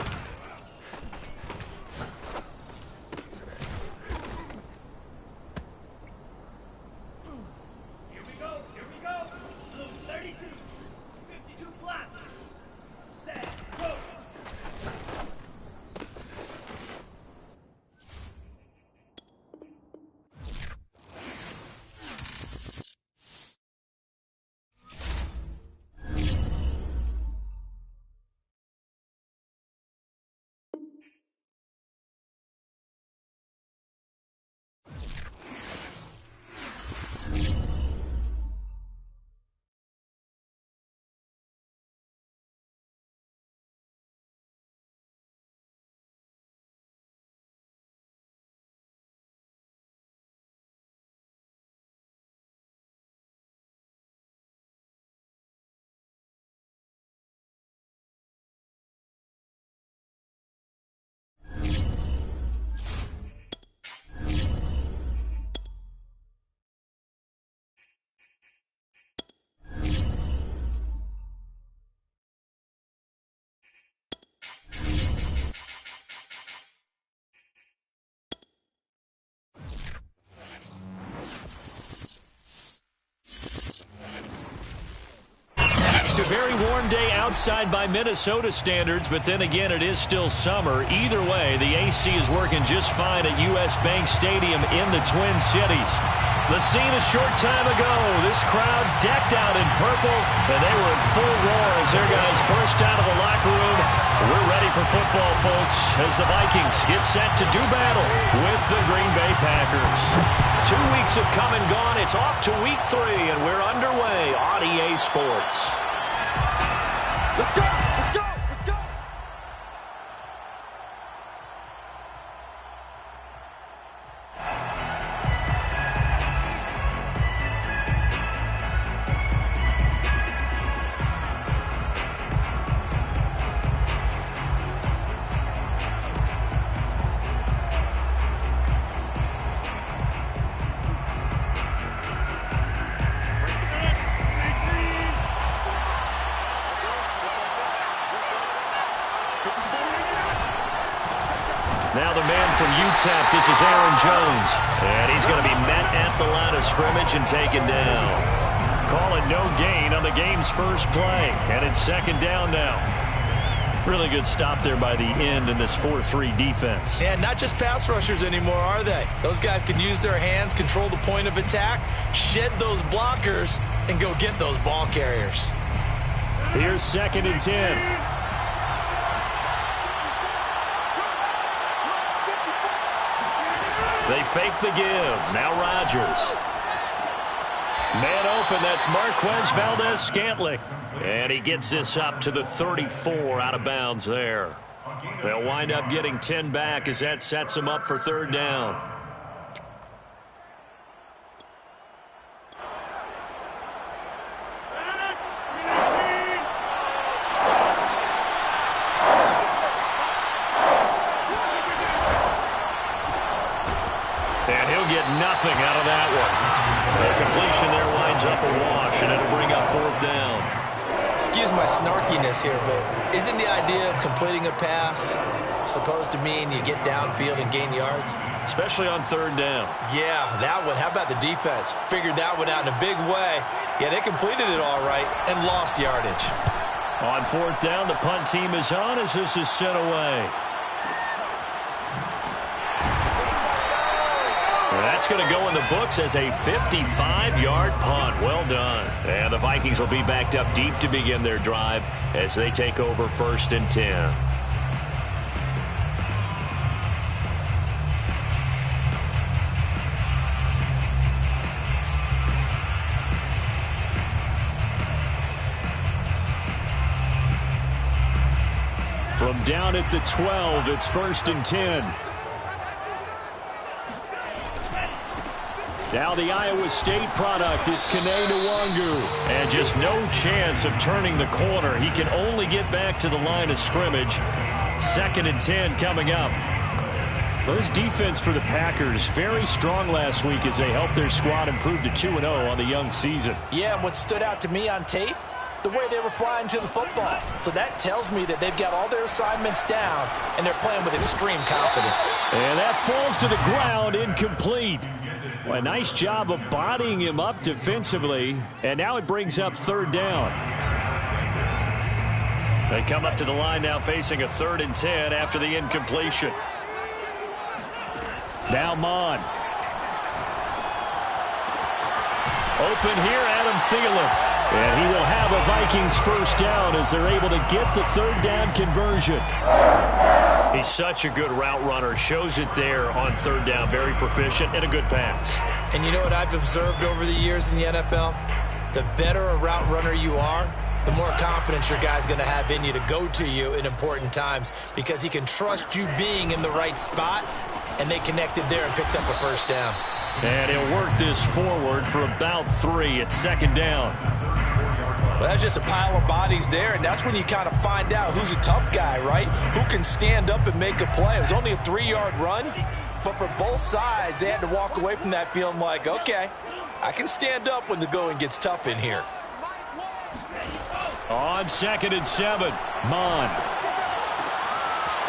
Here we go. Blue 32. 52 plus. Set. Go. A very warm day outside by Minnesota standards, but then again, it is still summer. Either way, the AC is working just fine at U.S. Bank Stadium in the Twin Cities. The scene a short time ago, this crowd decked out in purple, and they were in full roar as their guys burst out of the locker room. We're ready for football, folks, as the Vikings get set to do battle with the Green Bay Packers. 2 weeks have come and gone. It's off to week 3, and we're underway on EA Sports. Let's go! Let's go! Let's go! Now the man from UTEP, this is Aaron Jones. And he's going to be met at the line of scrimmage and taken down. Call it no gain on the game's first play. And it's second down now. Really good stop there by the end in this 4-3 defense. And not just pass rushers anymore, are they? Those guys can use their hands, control the point of attack, shed those blockers, and go get those ball carriers. Here's 2nd and 10. They fake the give. Now Rodgers. Man open, that's Marquez Valdez-Scantling. And he gets this up to the 34 out of bounds there. They'll wind up getting 10 back as that sets them up for 3rd down. Nothing out of that one. The completion there winds up a wash, and it'll bring up 4th down. Excuse my snarkiness here, but isn't the idea of completing a pass supposed to mean you get downfield and gain yards? Especially on 3rd down. Yeah, that one. How about the defense? Figured that one out in a big way. Yeah, they completed it all right and lost yardage. On 4th down, the punt team is on as this is sent away. that's going to go in the books as a 55-yard punt. Well done. And the Vikings will be backed up deep to begin their drive as they take over 1st and 10. From down at the 12, it's 1st and 10. Now the Iowa State product, it's Kene Nwangu. And just no chance of turning the corner. He can only get back to the line of scrimmage. 2nd and 10 coming up. Well, this defense for the Packers, very strong last week as they helped their squad improve to 2-0 on the young season. Yeah, and what stood out to me on tape, the way they were flying to the football. So that tells me that they've got all their assignments down, and they're playing with extreme confidence. And that falls to the ground, incomplete. Well, a nice job of bodying him up defensively, and now it brings up 3rd down. They come up to the line now facing a 3rd and 10 after the incompletion. Now Mon. Open here, Adam Thielen. And he will have a Vikings 1st down as they're able to get the 3rd down conversion. He's such a good route runner. Shows it there on 3rd down. Very proficient and a good pass. And you know what I've observed over the years in the NFL? The better a route runner you are, the more confidence your guy's going to have in you to go to you in important times because he can trust you being in the right spot, and they connected there and picked up a 1st down. And he'll work this forward for about 3 at 2nd down. Well, that's just a pile of bodies there, and that's when you kind of find out who's a tough guy, right? Who can stand up and make a play. It was only a 3-yard run, but for both sides, they had to walk away from that feeling like, okay, I can stand up when the going gets tough in here. On 2nd and 7, Mon.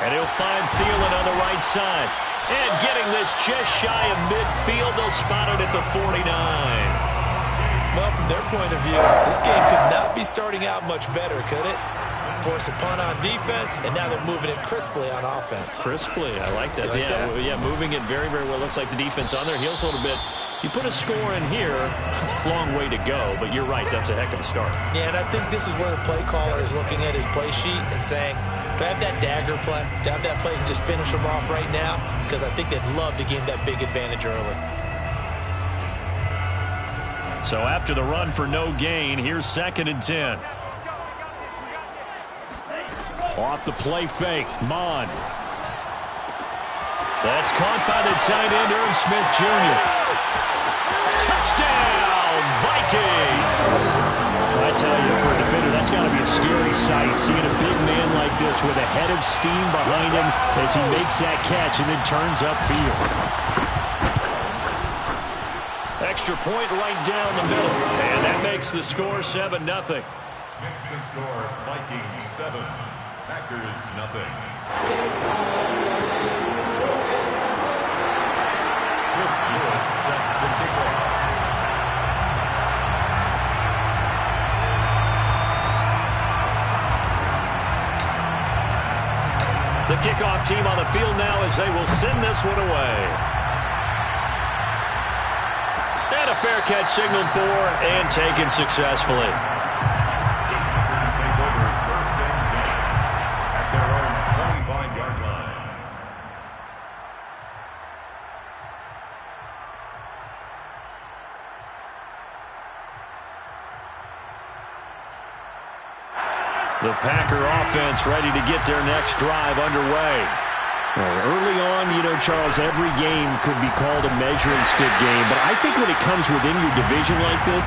And he'll find Thielen on the right side. And getting this just shy of midfield, they'll spot it at the 49. Well, from their point of view, this game could not be starting out much better, could it? Force a punt on defense, and now they're moving it crisply on offense. Crisply, I like that. Yeah, moving it very, very well. Looks like the defense on their heels a little bit. You put a score in here, long way to go, but you're right, that's a heck of a start. Yeah, and I think this is where the play caller is looking at his play sheet and saying, do I have that dagger play? Do I have that play and just finish them off right now? Because I think they'd love to gain that big advantage early. So after the run for no gain, here's 2nd and 10. Off the play fake, Mon. That's caught by the tight end, Irv Smith Jr. Touchdown, Vikings! I tell you, for a defender, that's got to be a scary sight, seeing a big man like this with a head of steam behind him as he makes that catch and then turns upfield. Extra point right down the middle, and that makes the score 7-0. Makes the score Vikings 7, Packers 0. Chris Hewitt set to kick off. The kickoff team on the field now as they will send this one away. And a fair catch signaled for and taken successfully. Packers take over 1st and 10 at their own 25-yard line. The Packer offense ready to get their next drive underway. Well, early on, you know, Charles, every game could be called a measuring stick game, but I think when it comes within your division like this,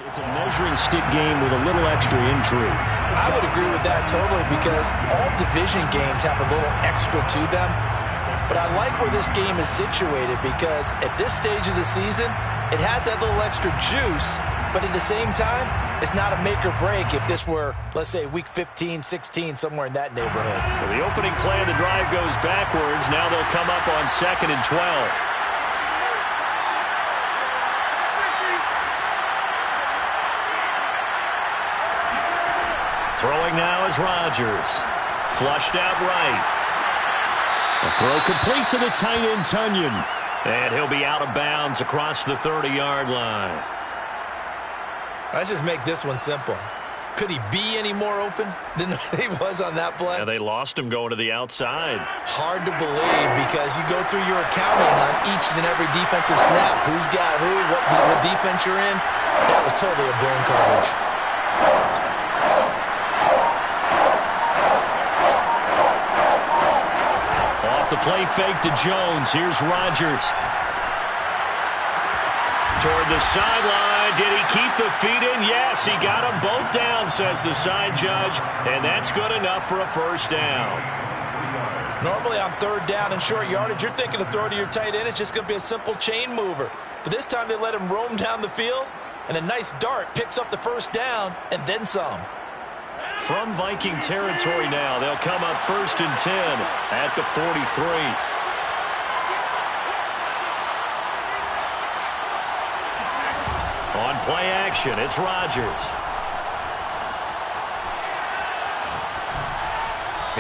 it's a measuring stick game with a little extra intrigue. I would agree with that totally because all division games have a little extra to them. But I like where this game is situated because at this stage of the season, it has that little extra juice, but at the same time, it's not a make or break if this were, let's say, week 15, 16, somewhere in that neighborhood. So the opening play of the drive goes backwards. Now they'll come up on 2nd and 12. Throwing now is Rodgers. Flushed out right. The throw complete to the tight end, Tonyan. And he'll be out of bounds across the 30-yard line. Let's just make this one simple. Could he be any more open than he was on that play? Yeah, they lost him going to the outside. Hard to believe because you go through your accounting on each and every defensive snap. Who's got who, what defense you're in. That was totally a blown coverage. Off the play fake to Jones. Here's Rodgers. Toward the sideline. Did he keep the feet in? Yes, he got them both down, says the side judge. And that's good enough for a first down. Normally on third down and short yardage, you're thinking to throw to your tight end. It's just going to be a simple chain mover. But this time they let him roam down the field. And a nice dart picks up the first down and then some. From Viking territory now, they'll come up 1st and 10 at the 43. On play action, it's Rodgers.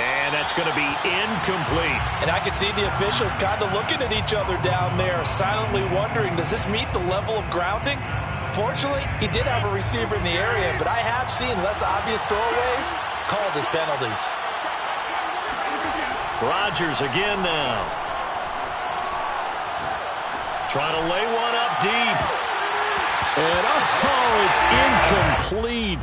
And that's going to be incomplete. And I can see the officials kind of looking at each other down there, silently wondering, does this meet the level of grounding? Fortunately, he did have a receiver in the area, but I have seen less obvious throwaways called as penalties. Rodgers again now. Trying to lay one up deep. And, it's incomplete.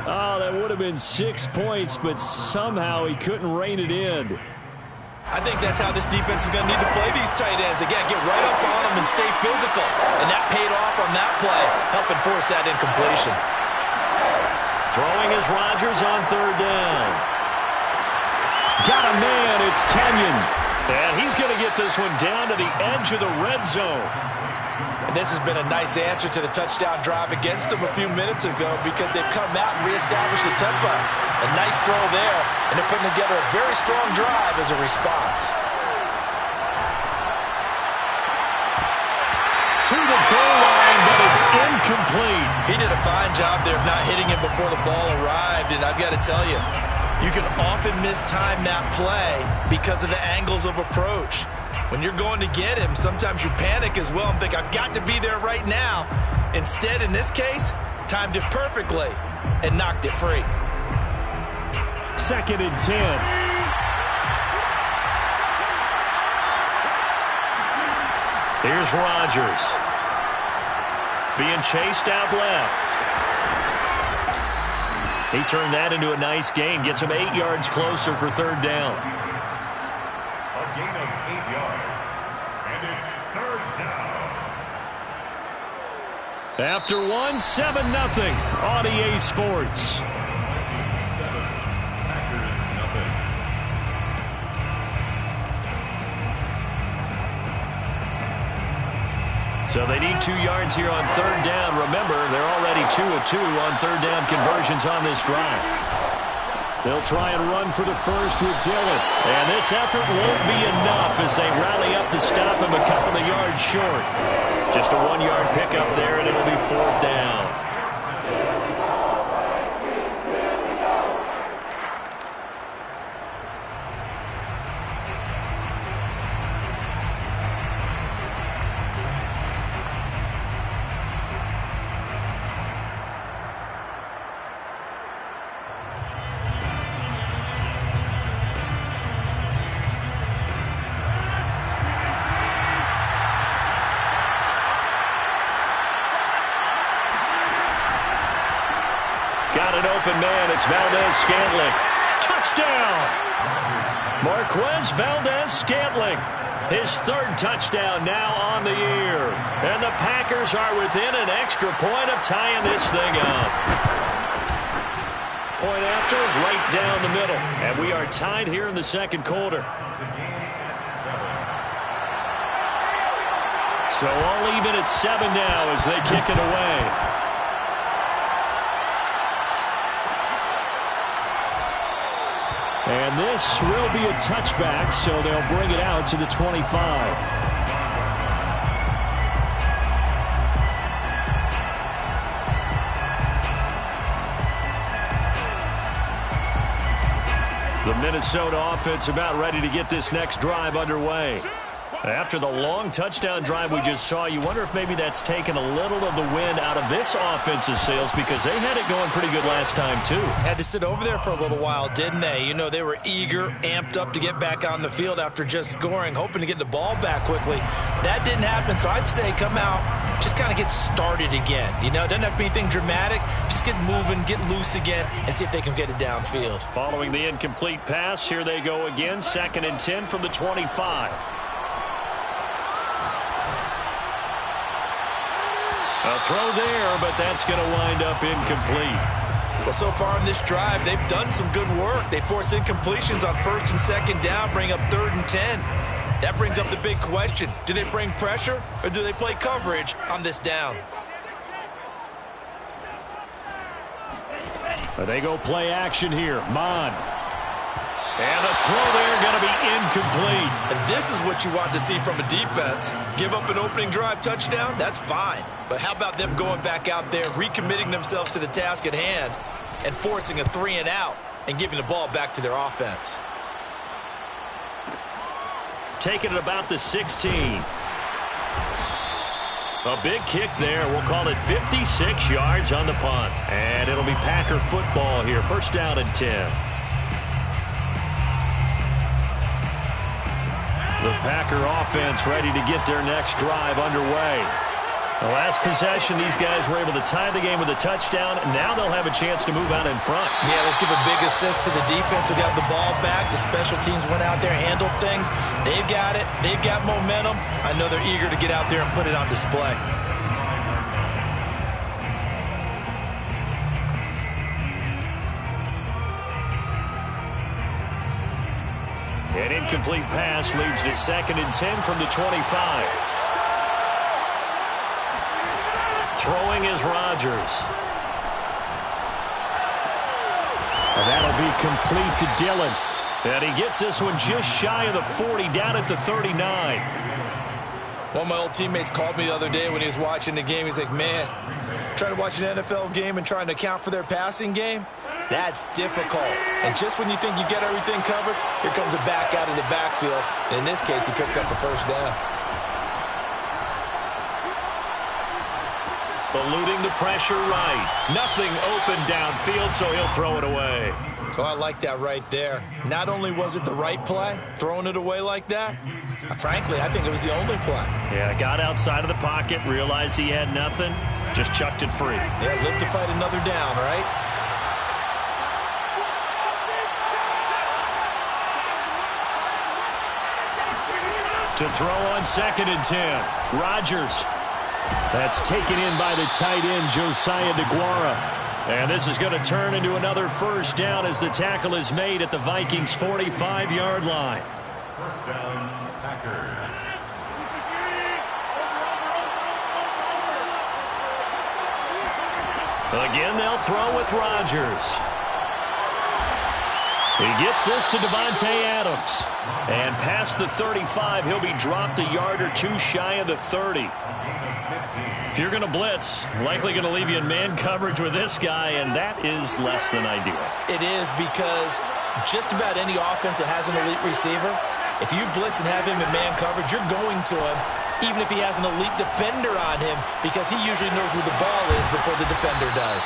Oh, that would have been 6 points, but somehow he couldn't rein it in. I think that's how this defense is going to need to play these tight ends. Again, get right up on them and stay physical. And that paid off on that play, helping force that incompletion. Throwing is Rodgers on third down. Got a man, it's Tonyan. And he's going to get this one down to the edge of the red zone. And this has been a nice answer to the touchdown drive against them a few minutes ago because they've come out and reestablished the tempo. A nice throw there, and they're putting together a very strong drive as a response. To the goal line, but it's incomplete. He did a fine job there of not hitting him before the ball arrived, and I've got to tell you, you can often mistime that play because of the angles of approach. When you're going to get him, sometimes you panic as well and think, I've got to be there right now. Instead, in this case, timed it perfectly and knocked it free. 2nd and 10. Here's Rodgers. Being chased out left. He turned that into a nice gain. Gets him 8 yards closer for third down. A gain of 8 yards. And it's third down. After 7-0. On EA Sports. 7. Packers nothing. So they need 2 yards here on third down. Remember, they're already 2 of 2 on third down conversions on this drive. They'll try and run for the first with Dillon. And this effort won't be enough as they rally up to stop him a couple of yards short. Just a 1-yard pickup there, and it'll be fourth down. Got an open man. It's Valdez-Scantling. Touchdown! Marquez Valdez-Scantling. His third touchdown now on the year. And the Packers are within an extra point of tying this thing up. Point after, right down the middle. And we are tied here in the second quarter. So all even at 7 now as they kick it away. And this will be a touchback, so they'll bring it out to the 25. The Minnesota offense about ready to get this next drive underway. After the long touchdown drive we just saw, you wonder if maybe that's taken a little of the wind out of this offense's sails because they had it going pretty good last time too. Had to sit over there for a little while, didn't they? You know, they were eager, amped up to get back on the field after just scoring, hoping to get the ball back quickly. That didn't happen, so I'd say come out, just kind of get started again. You know, it doesn't have to be anything dramatic. Just get moving, get loose again, and see if they can get it downfield. Following the incomplete pass, here they go again, 2nd and 10 from the 25. A throw there, but that's going to wind up incomplete. Well, so far in this drive, they've done some good work. They force incompletions on 1st and 2nd down, bring up 3rd and 10. That brings up the big question. Do they bring pressure, or do they play coverage on this down? They go play action here. Mon. And the throw there going to be incomplete. And this is what you want to see from a defense. Give up an opening drive touchdown, that's fine. But how about them going back out there, recommitting themselves to the task at hand, and forcing a 3 and out and giving the ball back to their offense. Taking it about the 16. A big kick there. We'll call it 56 yards on the punt. And it'll be Packer football here. 1st down and 10. The Packer offense ready to get their next drive underway. The last possession, these guys were able to tie the game with a touchdown. Now they'll have a chance to move out in front. Yeah, let's give a big assist to the defense who got the ball back. The special teams went out there, handled things. They've got it. They've got momentum. I know they're eager to get out there and put it on display. An incomplete pass leads to 2nd and 10 from the 25. Throwing is Rodgers. And that'll be complete to Dillon. And he gets this one just shy of the 40, down at the 39. One of my old teammates called me the other day when he was watching the game. He's like, man, trying to watch an NFL game and trying to account for their passing game, that's difficult. And just when you think you get everything covered, here comes a back out of the backfield. And in this case, he picks up the 1st down. Eluding the pressure right. Nothing open downfield, so he'll throw it away. Oh, I like that right there. Not only was it the right play, throwing it away like that, frankly, I think it was the only play. Yeah, got outside of the pocket, realized he had nothing, just chucked it free. Yeah, live to fight another down, right? To throw on 2nd and 10. Rodgers. That's taken in by the tight end, Josiah DeGuara. And this is going to turn into another 1st down as the tackle is made at the Vikings' 45-yard line. 1st down, Packers. Again, they'll throw with Rodgers. He gets this to Davante Adams. And past the 35, he'll be dropped a yard or two shy of the 30. If you're going to blitz, likely going to leave you in man coverage with this guy, and that is less than ideal. It is, because just about any offense that has an elite receiver, if you blitz and have him in man coverage, you're going to him, even if he has an elite defender on him, because he usually knows where the ball is before the defender does.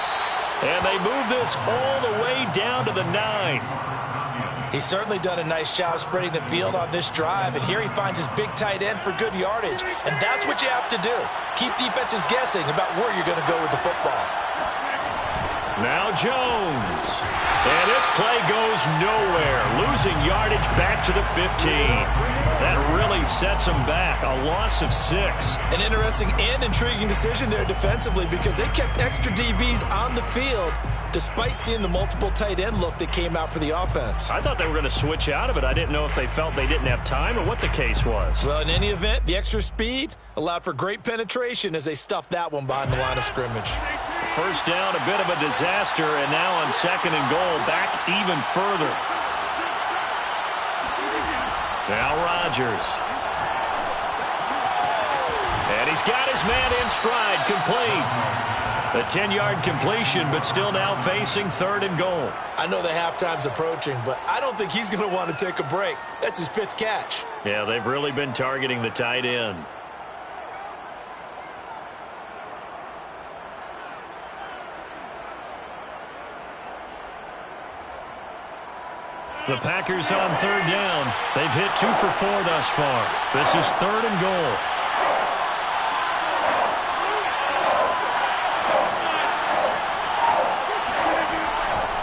And they move this all the way down to the 9. He's certainly done a nice job spreading the field on this drive, and here he finds his big tight end for good yardage. And that's what you have to do. Keep defenses guessing about where you're going to go with the football. Now Jones. And this play goes nowhere. Losing yardage back to the 15. That really sets him back. A loss of 6. An interesting and intriguing decision there defensively, because they kept extra DBs on the field despite seeing the multiple tight end look that came out for the offense. I thought they were going to switch out of it. I didn't know if they felt they didn't have time or what the case was. Well, in any event, the extra speed allowed for great penetration as they stuffed that one behind the line of scrimmage. 1st down, a bit of a disaster, and now on 2nd and goal, back even further. Now Rodgers. And he's got his man in stride, complete. A 10-yard completion, but still now facing 3rd and goal. I know the halftime's approaching, but I don't think he's going to want to take a break. That's his 5th catch. Yeah, they've really been targeting the tight end. The Packers on 3rd down. They've hit 2 for 4 thus far. This is 3rd and goal.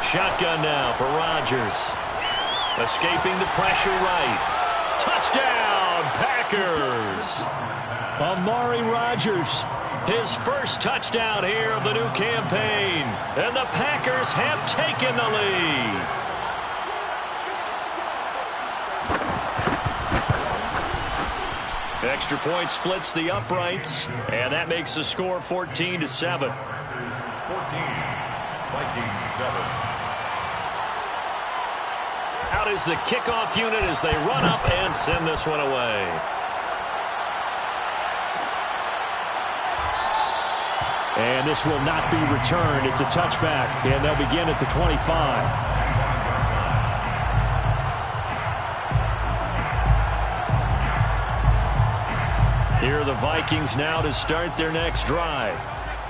Shotgun now for Rodgers. Escaping the pressure right. Touchdown, Packers. Amari Rodgers, his first touchdown here of the new campaign. And the Packers have taken the lead. Extra point splits the uprights, and that makes the score 14-7. 14, Vikings 7. Out is the kickoff unit as they run up and send this one away. And this will not be returned. It's a touchback, and they'll begin at the 25. Here are the Vikings now to start their next drive.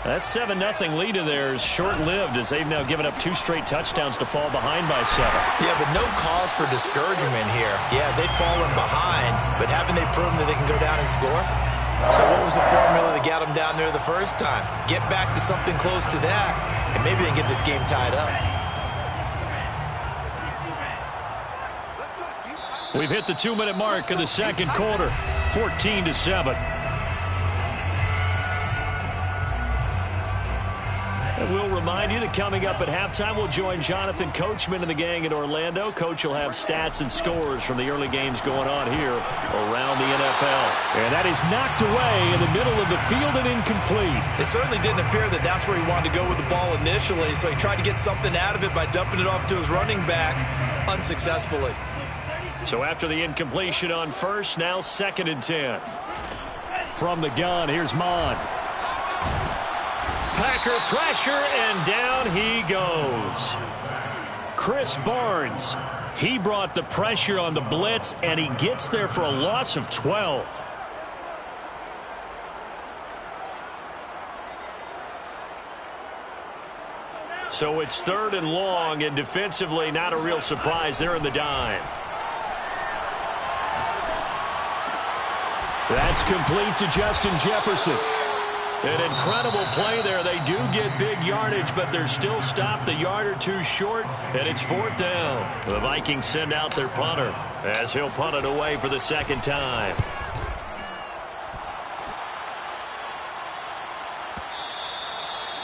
That 7-0 lead of theirs short-lived as they've now given up 2 straight touchdowns to fall behind by 7. Yeah, but no cause for discouragement here. Yeah, they've fallen behind, but haven't they proven that they can go down and score? So what was the formula that got them down there the first time? Get back to something close to that, and maybe they can get this game tied up. We've hit the 2-minute mark of the second quarter, 14-7. And we'll remind you that coming up at halftime, we'll join Jonathan Coachman and the gang in Orlando. Coach will have stats and scores from the early games going on here around the NFL. And that is knocked away in the middle of the field and incomplete. It certainly didn't appear that that's where he wanted to go with the ball initially, so he tried to get something out of it by dumping it off to his running back unsuccessfully. So after the incompletion on first, now 2nd and 10. From the gun, here's Mond. Packer pressure, and down he goes. Chris Barnes, he brought the pressure on the blitz, and he gets there for a loss of 12. So it's 3rd and long, and defensively not a real surprise. They're in the dime. That's complete to Justin Jefferson. An incredible play there. They do get big yardage, but they're still stopped a yard or 2 short, and it's 4th down. The Vikings send out their punter as he'll punt it away for the 2nd time.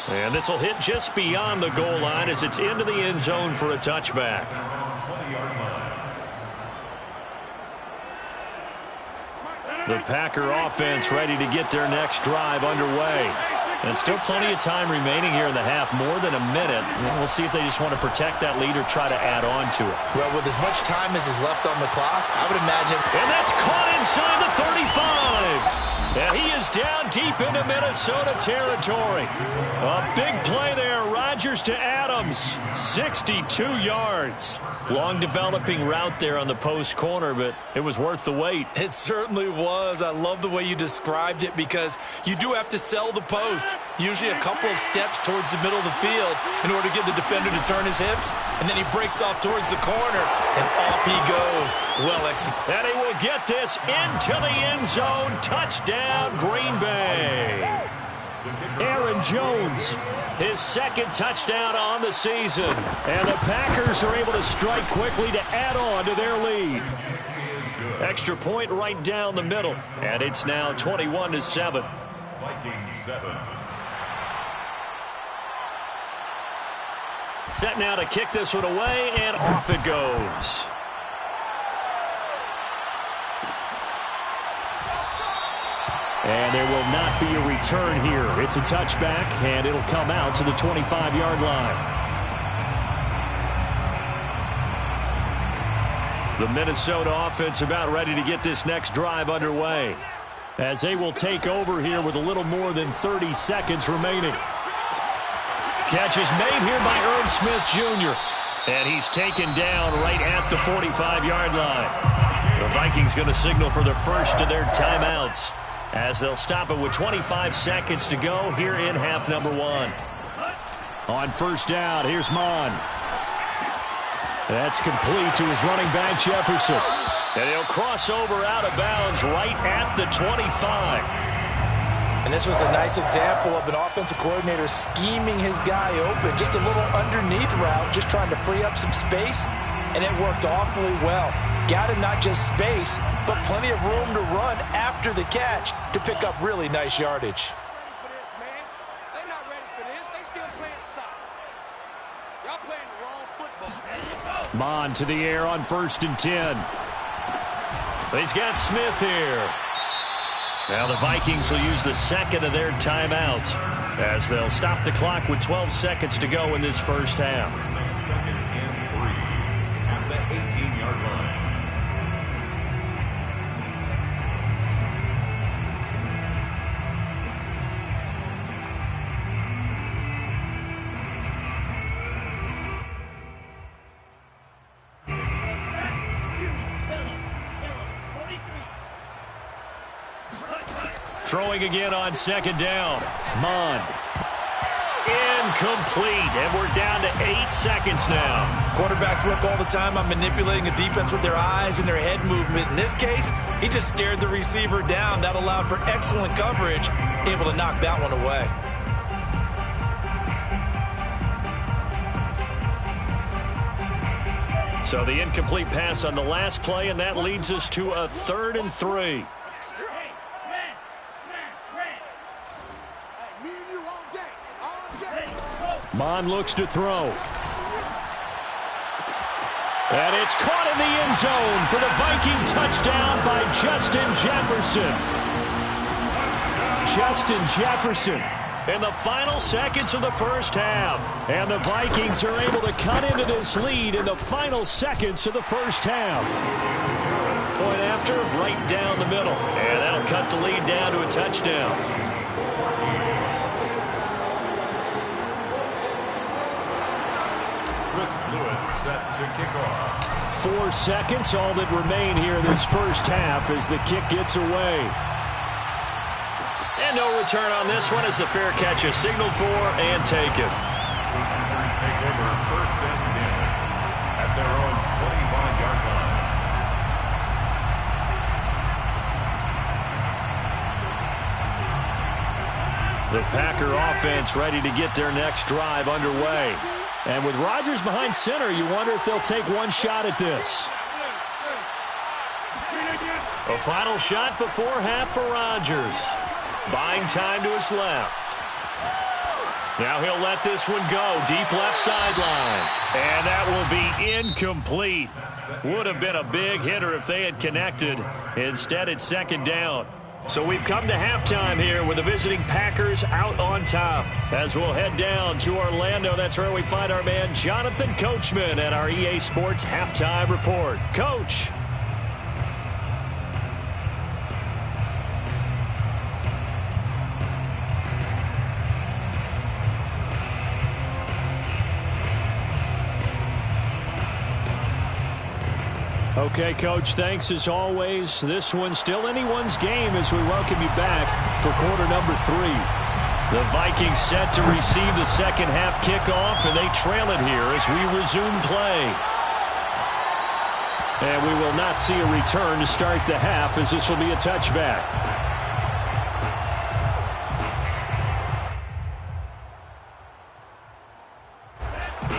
And this will hit just beyond the goal line as it's into the end zone for a touchback. 20-yard line. The Packer offense ready to get their next drive underway. And still plenty of time remaining here in the half, more than a minute. And we'll see if they just want to protect that lead or try to add on to it. Well, with as much time as is left on the clock, I would imagine. And that's caught inside the 35. And he is down deep into Minnesota territory. A big play there. Rodgers to Adams. 62 yards. Long developing route there on the post corner, but it was worth the wait. It certainly was. I love the way you described it because you do have to sell the post. Usually a couple of steps towards the middle of the field in order to get the defender to turn his hips. And then he breaks off towards the corner, and off he goes. Well executed. And he will get this into the end zone. Touchdown, Green Bay. Aaron Jones, his 2nd touchdown on the season. And the Packers are able to strike quickly to add on to their lead. Extra point right down the middle. And it's now 21-7. Vikings 7. Set now to kick this one away, and off it goes. And there will not be a return here. It's a touchback, and it'll come out to the 25-yard line. The Minnesota offense about ready to get this next drive underway, as they will take over here with a little more than 30 seconds remaining. Catch is made here by Irv Smith Jr. And he's taken down right at the 45-yard line. The Vikings going to signal for the first of their timeouts as they'll stop it with 25 seconds to go here in half number 1. On first down, here's Mon. That's complete to his running back, Jefferson. And he'll cross over out of bounds right at the 25. And this was a nice example of an offensive coordinator scheming his guy open. Just a little underneath route, just trying to free up some space, and it worked awfully well. Got him not just space, but plenty of room to run after the catch to pick up really nice yardage. They're not ready for this. They still playing soccer. Y'all playing the wrong football. Mon to the air on first and 10. He's got Smith here. Now the Vikings will use the second of their timeouts as they'll stop the clock with 12 seconds to go in this first half. Second and 3 at the 18-yard line. Throwing again on second down. Mon. Incomplete. And we're down to 8 seconds now. Quarterbacks work all the time on manipulating a defense with their eyes and their head movement. In this case, he just stared the receiver down. That allowed for excellent coverage, able to knock that one away. So the incomplete pass on the last play, and that leads us to a 3rd and 3. Mon looks to throw. And it's caught in the end zone for the Viking touchdown by Justin Jefferson. Justin Jefferson in the final seconds of the first half. And the Vikings are able to cut into this lead in the final seconds of the first half. Point after, right down the middle. And that'll cut the lead down to a touchdown. Chris Blewett set to kick off. 4 seconds, all that remain here in this first half as the kick gets away. And no return on this one as the fair catch is signaled for and taken. Packers take over first and 10 at their own 25-yard line. The Packer offense ready to get their next drive underway. And with Rodgers behind center, you wonder if they'll take one shot at this. A final shot before half for Rodgers. Buying time to his left. Now he'll let this one go. Deep left sideline. And that will be incomplete. Would have been a big hitter if they had connected. Instead, it's second down. So we've come to halftime here with the visiting Packers out on top. As we'll head down to Orlando, that's where we find our man Jonathan Coachman at our EA Sports Halftime Report. Coach. Okay, Coach, thanks as always. This one's still anyone's game as we welcome you back for quarter number 3. The Vikings set to receive the second half kickoff, and they trail it here as we resume play. And we will not see a return to start the half as this will be a touchback.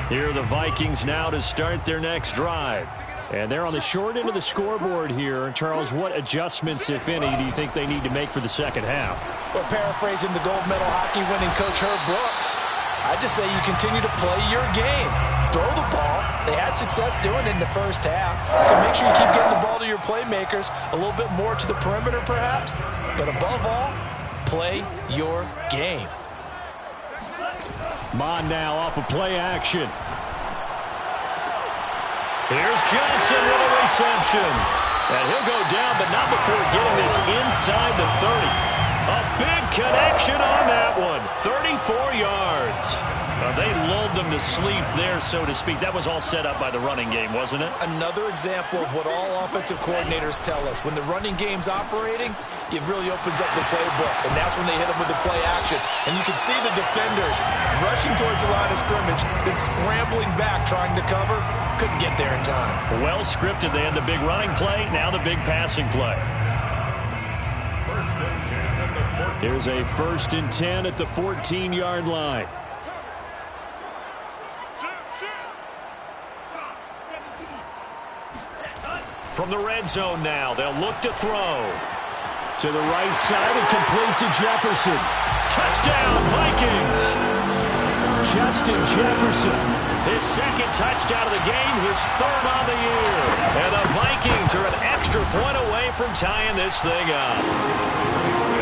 Here are the Vikings now to start their next drive. And they're on the short end of the scoreboard here. Charles, what adjustments, if any, do you think they need to make for the second half? Well, paraphrasing the gold medal hockey winning coach Herb Brooks, I just say you continue to play your game. Throw the ball. They had success doing it in the first half. So make sure you keep getting the ball to your playmakers, a little bit more to the perimeter perhaps. But above all, play your game. Mon now off of play action. Here's Johnson with a reception. And he'll go down, but not before getting this inside the 30. A big connection on that one. 34 yards. A They lulled them to sleep there, so to speak. That was all set up by the running game, wasn't it? Another example of what all offensive coordinators tell us. When the running game's operating, it really opens up the playbook, and that's when they hit them with the play action. And you can see the defenders rushing towards the line of scrimmage, then scrambling back, trying to cover. Couldn't get there in time. Well scripted. They had the big running play, now the big passing play. First and 10 at the 14. Here's a 1st and 10 at the 14-yard line. From the red zone now, they'll look to throw. To the right side and complete to Jefferson. Touchdown, Vikings! Justin Jefferson. His 2nd touchdown of the game, his 3rd on the year. And the Vikings are an extra point away from tying this thing up.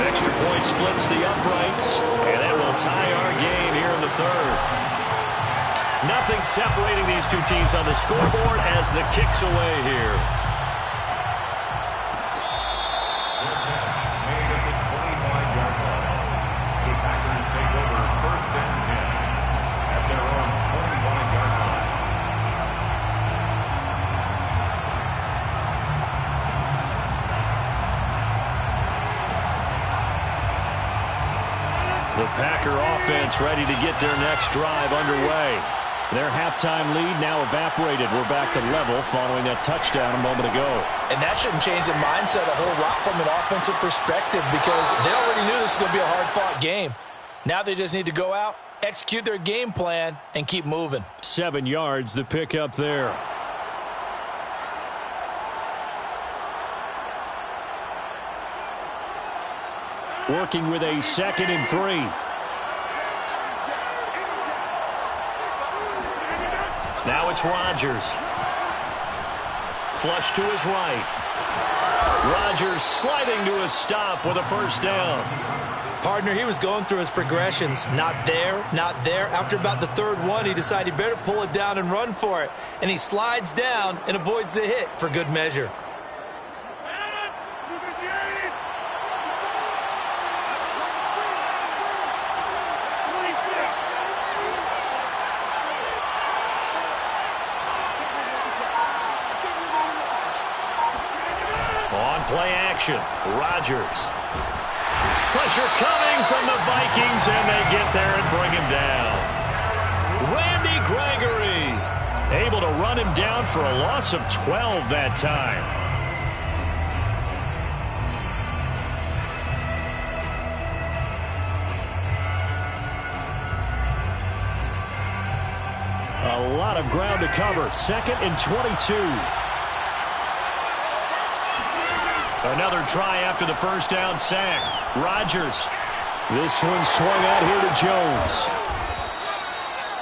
Extra point splits the uprights, and it will tie our game here in the 3rd. Nothing separating these two teams on the scoreboard as the kick's away here. The Packer offense ready to get their next drive underway. Their halftime lead now evaporated. We're back to level following that touchdown a moment ago. And that shouldn't change the mindset a whole lot from an offensive perspective because they already knew this was going to be a hard-fought game. Now they just need to go out, execute their game plan, and keep moving. 7 yards, the pickup there. Working with a 2nd and 3. Now it's Rodgers. Flush to his right. Rodgers sliding to a stop with a 1st down. Partner, he was going through his progressions. Not there, not there. After about the 3rd one, he decided he better pull it down and run for it. And he slides down and avoids the hit for good measure. Play action. Rodgers. Pressure coming from the Vikings, and they get there and bring him down. Randy Gregory able to run him down for a loss of 12 that time. A lot of ground to cover. 2nd and 22. Another try after the 1st down sack. Rodgers. This one swung out here to Jones.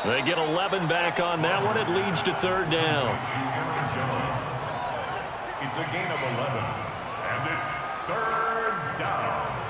They get 11 back on that one. It leads to 3rd down. It's a gain of 11, and it's 3rd down.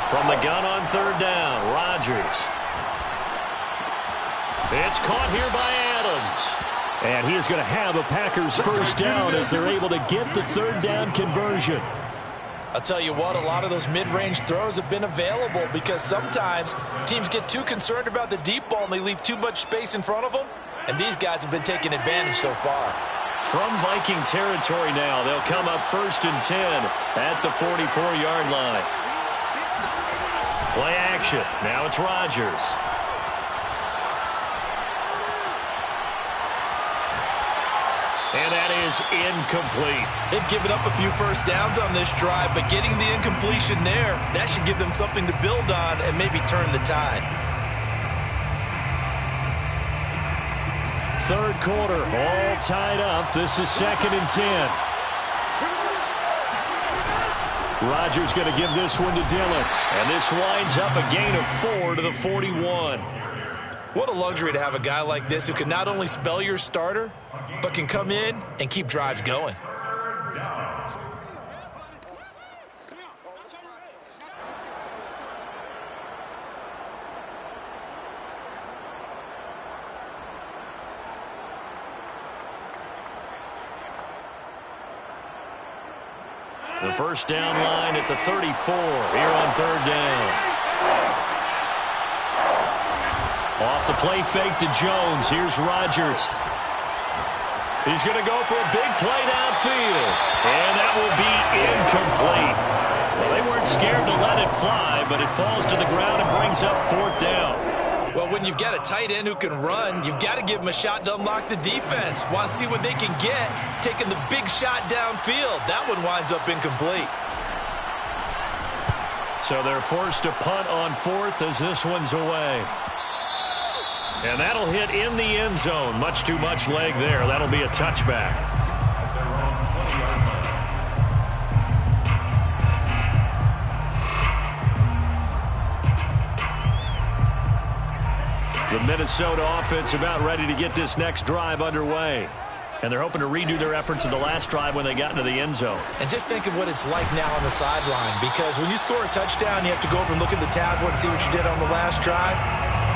From the gun on 3rd down, Rodgers. It's caught here by Adams. And he is going to have a Packers 1st down as they're able to get the 3rd down conversion. I'll tell you what, a lot of those mid-range throws have been available because sometimes teams get too concerned about the deep ball and they leave too much space in front of them. And these guys have been taking advantage so far. From Viking territory now, they'll come up 1st and 10 at the 44-yard line. Play action. Now it's Rodgers. And that is incomplete. They've given up a few 1st downs on this drive, but getting the incompletion there, that should give them something to build on and maybe turn the tide. 3rd quarter, all tied up. This is 2nd and 10. Rodgers going to give this one to Dillon. And this winds up a gain of 4 to the 41. What a luxury to have a guy like this who can not only spell your starter, but can come in and keep drives going. The first down line at the 34 here on third down. Off the play fake to Jones. Here's Rodgers. He's going to go for a big play downfield. And that will be incomplete. Well, they weren't scared to let it fly, but it falls to the ground and brings up fourth down. Well, when you've got a tight end who can run, you've got to give him a shot to unlock the defense. Want to see what they can get, taking the big shot downfield. That one winds up incomplete. So they're forced to punt on fourth as this one's away. And that'll hit in the end zone. Much too much leg there. That'll be a touchback. The Minnesota offense about ready to get this next drive underway. And they're hoping to redo their efforts in the last drive when they got into the end zone. And just think of what it's like now on the sideline, because when you score a touchdown, you have to go over and look at the tablet and see what you did on the last drive.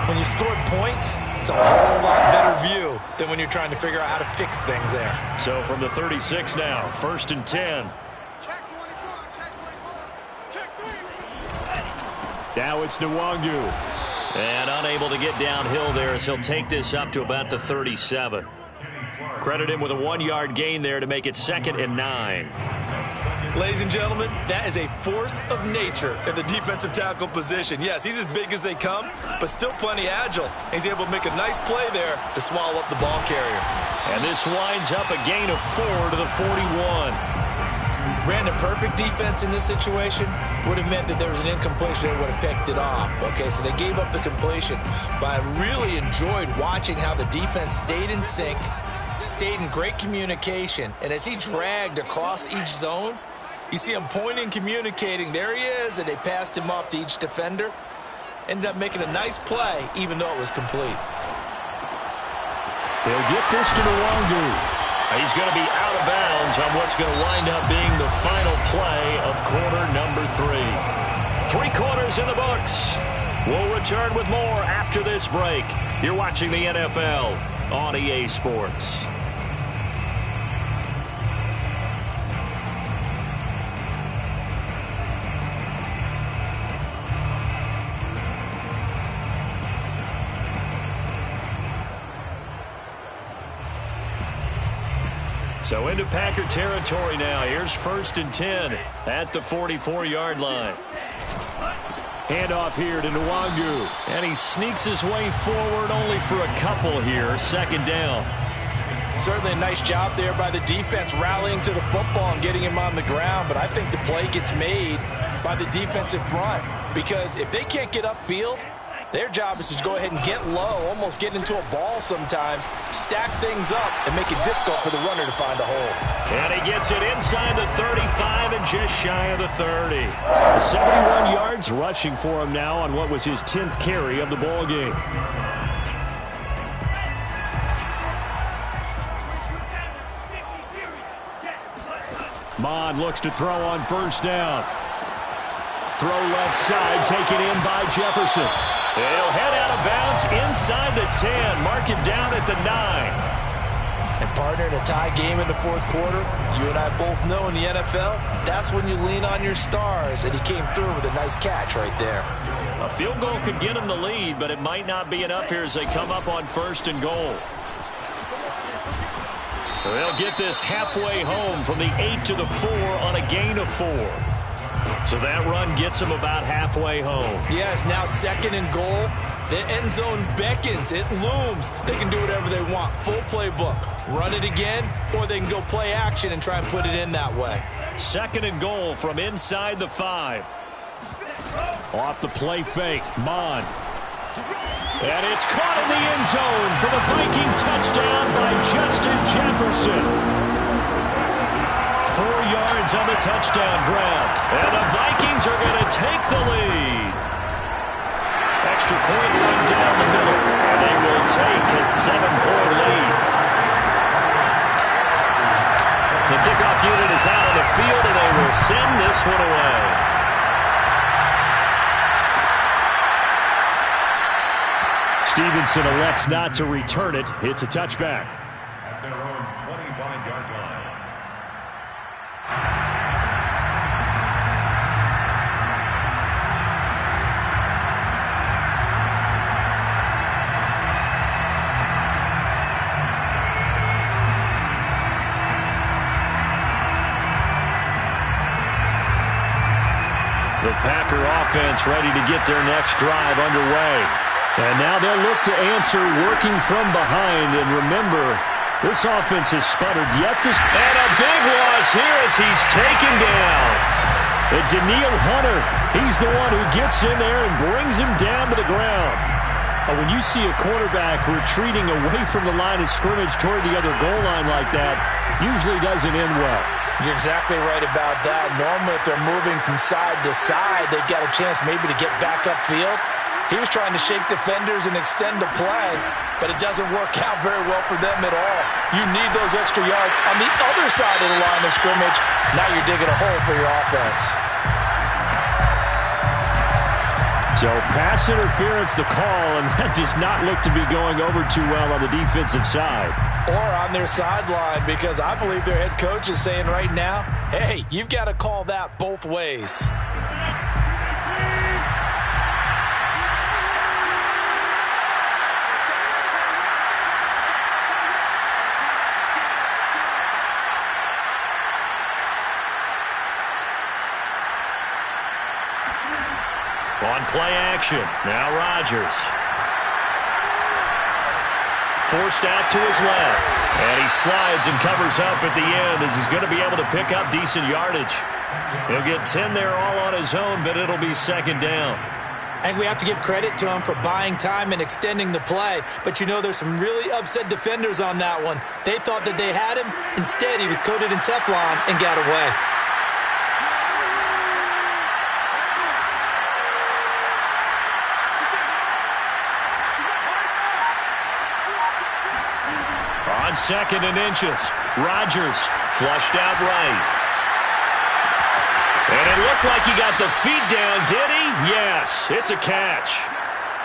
When you scored points, it's a whole lot better view than when you're trying to figure out how to fix things there. So from the 36 now, 1st and 10. Now it's Nwangu. And unable to get downhill there as he'll take this up to about the 37. Credit him with a 1-yard gain there to make it 2nd and 9. Ladies and gentlemen, that is a force of nature in the defensive tackle position. Yes, he's as big as they come, but still plenty agile. He's able to make a nice play there to swallow up the ball carrier. And this winds up a gain of 4 to the 41. Brandon, perfect defense in this situation would have meant that there was an incompletion and would have picked it off. Okay, so they gave up the completion. But I really enjoyed watching how the defense stayed in sync, stayed in great communication. And as he dragged across each zone, you see him pointing, communicating. There he is, and they passed him off to each defender. Ended up making a nice play, even though it was complete. They'll get this to Nwangu. He's going to be out of bounds on what's going to wind up being the final play of quarter number 3. 3 quarters in the books. We'll return with more after this break. You're watching the NFL on EA Sports. So into Packer territory now. Here's 1st and 10 at the 44-yard line. Handoff here to Nwangu. And he sneaks his way forward only for a couple here. 2nd down. Certainly a nice job there by the defense rallying to the football and getting him on the ground. But I think the play gets made by the defensive front. Because if they can't get upfield, their job is to go ahead and get low, almost get into a ball sometimes, stack things up, and make it difficult for the runner to find a hole. And he gets it inside the 35 and just shy of the 30. 71 yards rushing for him now on what was his 10th carry of the ball game. Mond looks to throw on 1st down. Throw left side, taken in by Jefferson. He'll head out of bounds inside the 10. Mark him down at the 9. And partner, in a tie game in the 4th quarter, you and I both know in the NFL, that's when you lean on your stars. And he came through with a nice catch right there. A field goal could get him the lead, but it might not be enough here as they come up on 1st and goal. They'll get this halfway home from the 8 to the 4 on a gain of 4. So that run gets them about halfway home. Yes, now 2nd and goal. The end zone beckons. It looms. They can do whatever they want. Full playbook. Run it again, or they can go play action and try and put it in that way. 2nd and goal from inside the 5. Off the play fake, Mond. And it's caught in the end zone for the Viking touchdown by Justin Jefferson. 4 yards yards on the touchdown grab. And the Vikings are going to take the lead. Extra point run down the middle. And they will take a 7-point lead. The kickoff unit is out on the field, and they will send this one away. Stevenson elects not to return it. It's a touchback. At their own 25-yard line. The Packer offense ready to get their next drive underway. And now they'll look to answer working from behind. And remember, this offense has sputtered yet to... And a big loss here as he's taken down. And Danielle Hunter, he's the one who gets in there and brings him down to the ground. When you see a quarterback retreating away from the line of scrimmage toward the other goal line like that, usually doesn't end well. You're exactly right about that. Normally, if they're moving from side to side, they've got a chance maybe to get back upfield. He was trying to shake defenders and extend the play, but it doesn't work out very well for them at all. You need those extra yards on the other side of the line of scrimmage. Now you're digging a hole for your offense. So pass interference the call, and that does not look to be going over too well on the defensive side. Or on their sideline, because I believe their head coach is saying right now, hey, you've got to call that both ways. On play action, now Rodgers. Forced out to his left. And he slides and covers up at the end as he's going to be able to pick up decent yardage. He'll get 10 there all on his own, but it'll be second down. I think we have to give credit to him for buying time and extending the play. But you know, there's some really upset defenders on that one. They thought that they had him. Instead, he was coated in Teflon and got away. On 2nd and inches, Rodgers flushed out right. And it looked like he got the feet down, did he? Yes, it's a catch.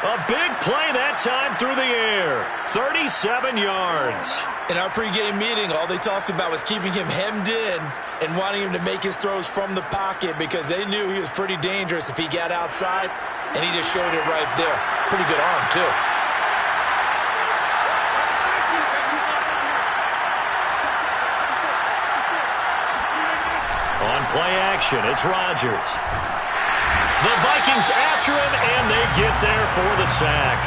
A big play that time through the air. 37 yards. In our pregame meeting, all they talked about was keeping him hemmed in and wanting him to make his throws from the pocket because they knew he was pretty dangerous if he got outside, and he just showed it right there. Pretty good arm, too. On play action, it's Rodgers. The Vikings after him, and they get there for the sack.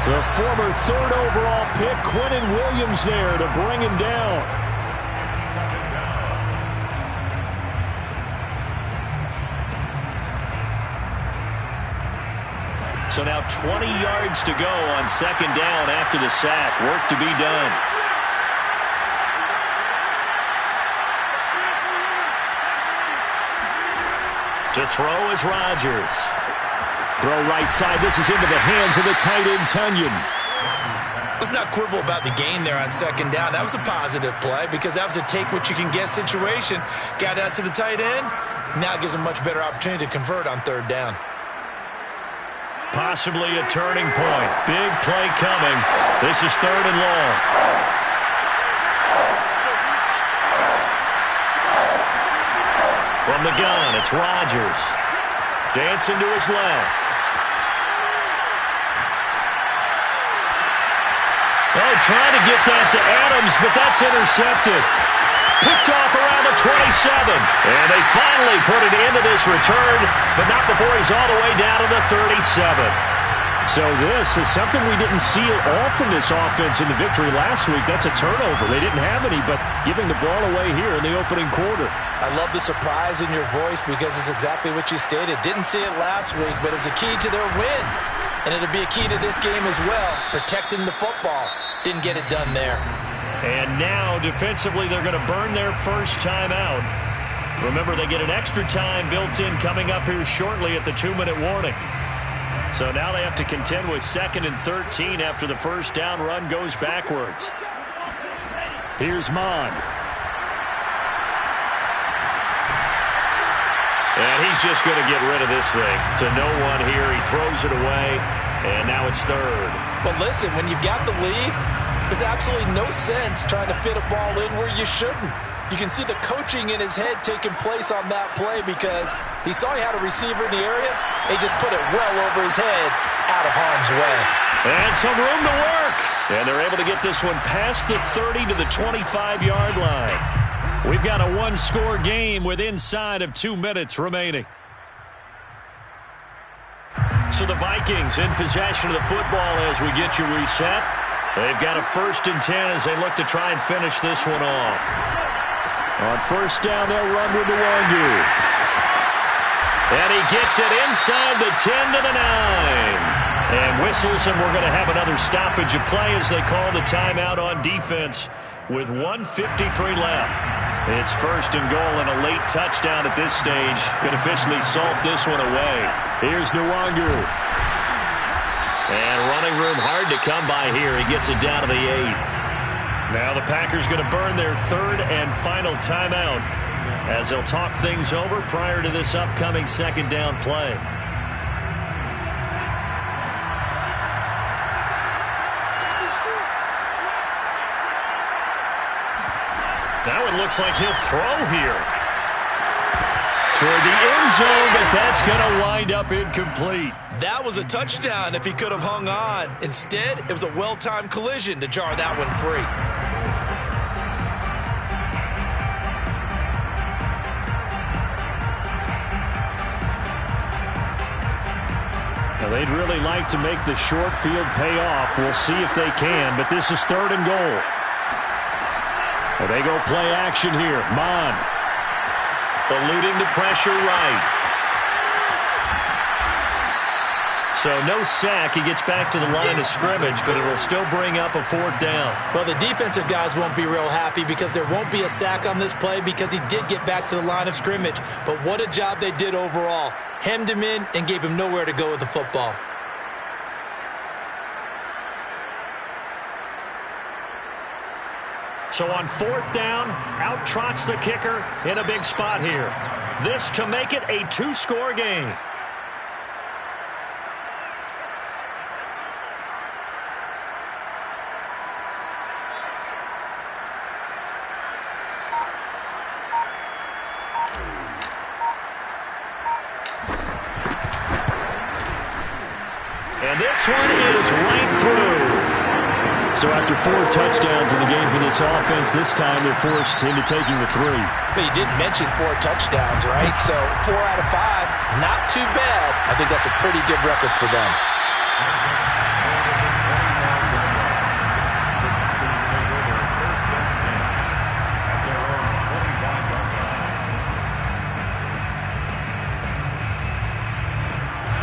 The former 3rd overall pick, Quentin Williams, there to bring him down. So now 20 yards to go on 2nd down after the sack. Work to be done. To throw is Rodgers. Throw right side. This is into the hands of the tight end, Tunyon. Let's not quibble about the gain there on 2nd down. That was a positive play because that was a take-what-you-can-get situation. Got out to the tight end. Now gives a much better opportunity to convert on 3rd down. Possibly a turning point. Big play coming. This is 3rd and long. From the gun, it's Rodgers. Dancing to his left. Oh, trying to get that to Adams, but that's intercepted. Picked off around the 27. And they finally put it into this return, but not before he's all the way down to the 37. So this is something we didn't see at all from this offense in the victory last week. That's a turnover. They didn't have any, but giving the ball away here in the opening quarter. I love the surprise in your voice because it's exactly what you stated. Didn't see it last week, but it was a key to their win. And it'll be a key to this game as well, protecting the football. Didn't get it done there. And now, defensively, they're going to burn their first time out. Remember, they get an extra time built in coming up here shortly at the 2-minute warning. So now they have to contend with 2nd and 13 after the first down run goes backwards. Here's Mond. And he's just going to get rid of this thing to no one here. He throws it away, and now it's 3rd. But listen, when you've got the lead, there's absolutely no sense trying to fit a ball in where you shouldn't. You can see the coaching in his head taking place on that play because he saw he had a receiver in the area. They just put it well over his head out of harm's way. And some room to work. And they're able to get this one past the 30 to the 25-yard line. We've got a 1-score game with inside of 2 minutes remaining. So the Vikings in possession of the football as we get you reset. They've got a 1st and 10 as they look to try and finish this one off. On 1st down, they'll run with Nwangu. And he gets it inside the 10 to the 9. And whistles, and we're going to have another stoppage of play as they call the timeout on defense with 1:53 left. It's 1st and goal, and a late touchdown at this stage could officially salt this one away. Here's Nwangu. And running room hard to come by here. He gets it down to the 8. Now the Packers going to burn their 3rd and final timeout as they'll talk things over prior to this upcoming 2nd down play. Now it looks like he'll throw here toward the end zone, but that's going to wind up incomplete. That was a touchdown if he could have hung on. Instead, it was a well-timed collision to jar that one free. Now they'd really like to make the short field pay off. We'll see if they can, but this is 3rd and goal. Well, they go play action here. Mond eluding the pressure right. So no sack. He gets back to the line of scrimmage, but it'll still bring up a 4th down. Well, the defensive guys won't be real happy because there won't be a sack on this play because he did get back to the line of scrimmage. But what a job they did overall. Hemmed him in and gave him nowhere to go with the football. So on 4th down, out trots the kicker in a big spot here. This to make it a 2-score game. And this one is right through. So after 4 touchdowns in the game for this offense, this time they're forced into taking the 3. But you did mention 4 touchdowns, right? So 4 out of 5, not too bad. I think that's a pretty good record for them.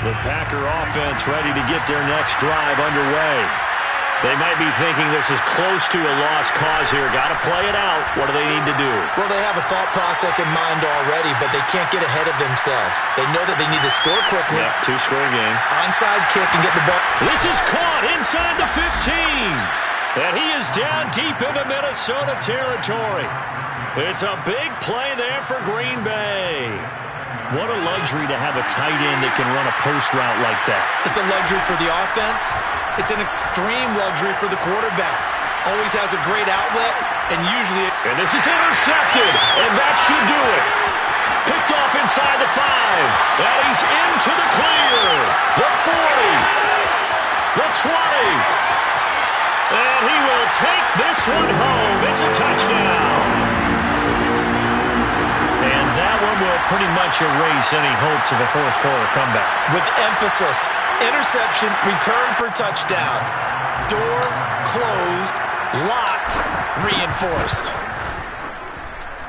The Packer offense ready to get their next drive underway. They might be thinking this is close to a lost cause here. Got to play it out. What do they need to do? Well, they have a thought process in mind already, but they can't get ahead of themselves. They know that they need to score quickly. Yep, 2-score game. Onside kick and get the ball. This is caught inside the 15. And he is down deep into Minnesota territory. It's a big play there for Green Bay. What a luxury to have a tight end that can run a post route like that. It's a luxury for the offense. It's an extreme luxury for the quarterback. Always has a great outlet, and usually... And this is intercepted, and that should do it. Picked off inside the 5. And he's into the clear. The 40. The 20. And he will take this one home. It's a touchdown. And that one will pretty much erase any hopes of a fourth-quarter comeback. With emphasis, interception, return for touchdown. Door closed, locked, reinforced.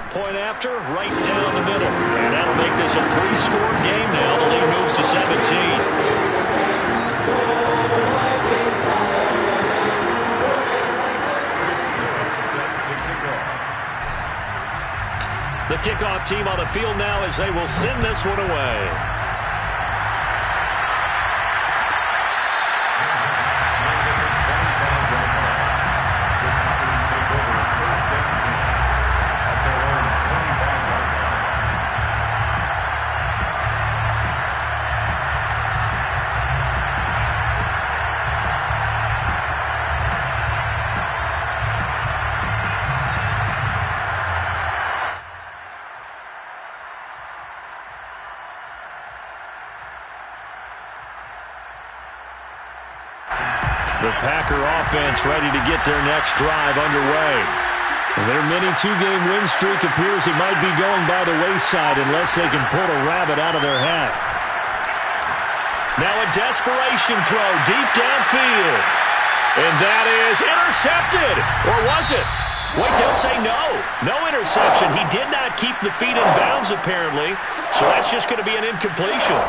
Point after, right down the middle. And that'll make this a 3-score game now. The lead moves to 17. The kickoff team on the field now as they will send this one away. The Packer offense ready to get their next drive underway. Their mini two-game win streak appears it might be going by the wayside unless they can pull a rabbit out of their hat. Now a desperation throw deep downfield. And that is intercepted. Or was it? Wait, they'll say no. No interception. He did not keep the feet in bounds, apparently. So that's just going to be an incompletion.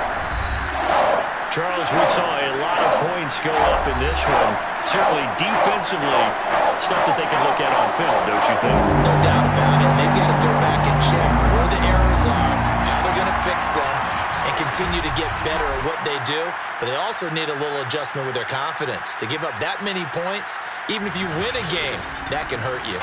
Charles, we saw a lot of points go up in this one. Certainly defensively, stuff that they can look at on film, don't you think? No doubt about it. They've got to go back and check where the errors are, how they're going to fix them, and continue to get better at what they do. But they also need a little adjustment with their confidence. To give up that many points, even if you win a game, that can hurt you.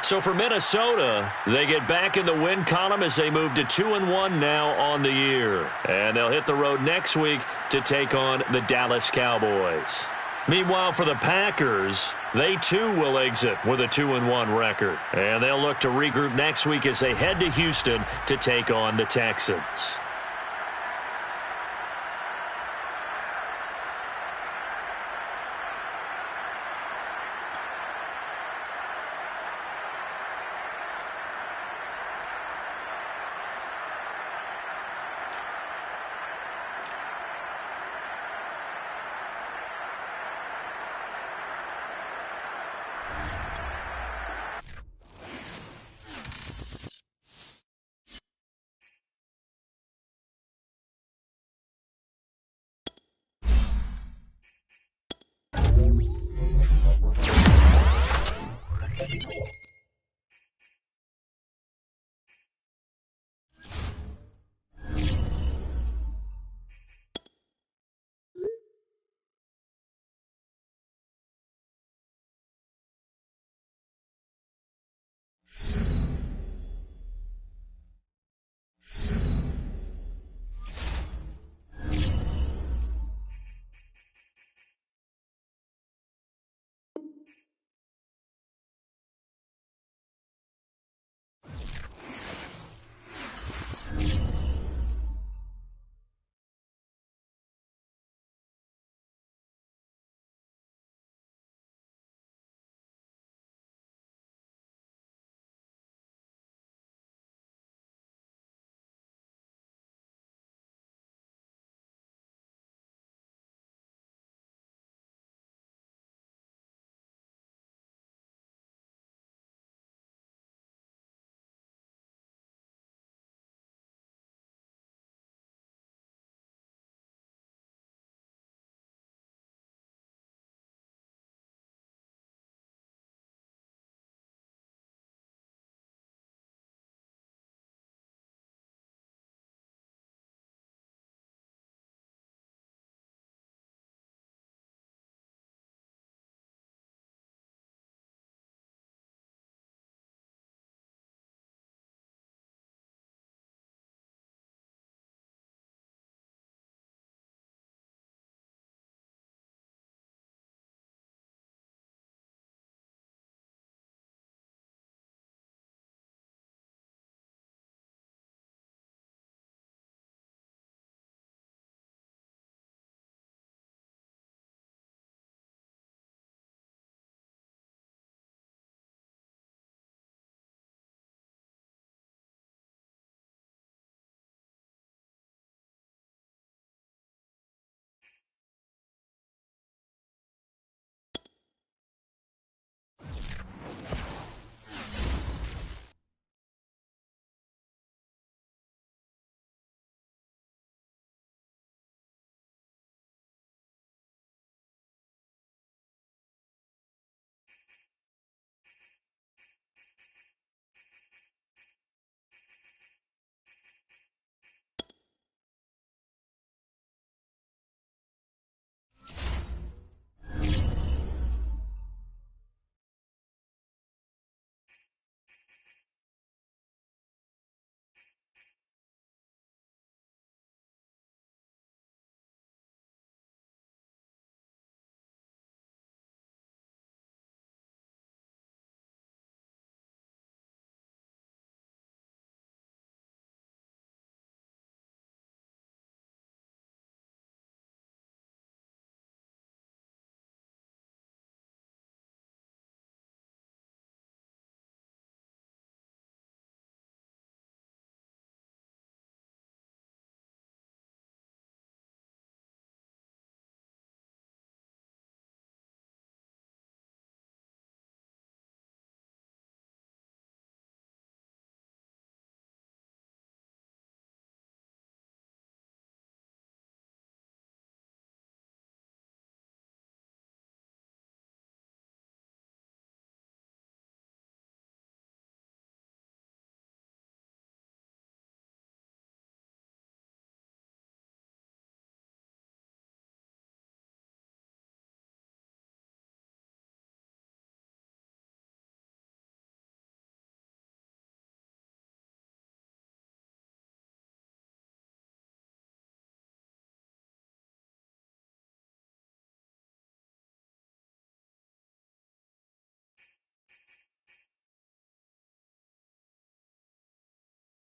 So for Minnesota, they get back in the win column as they move to 2-1 now on the year. And they'll hit the road next week to take on the Dallas Cowboys. Meanwhile, for the Packers, they too will exit with a 2-1 record. And they'll look to regroup next week as they head to Houston to take on the Texans.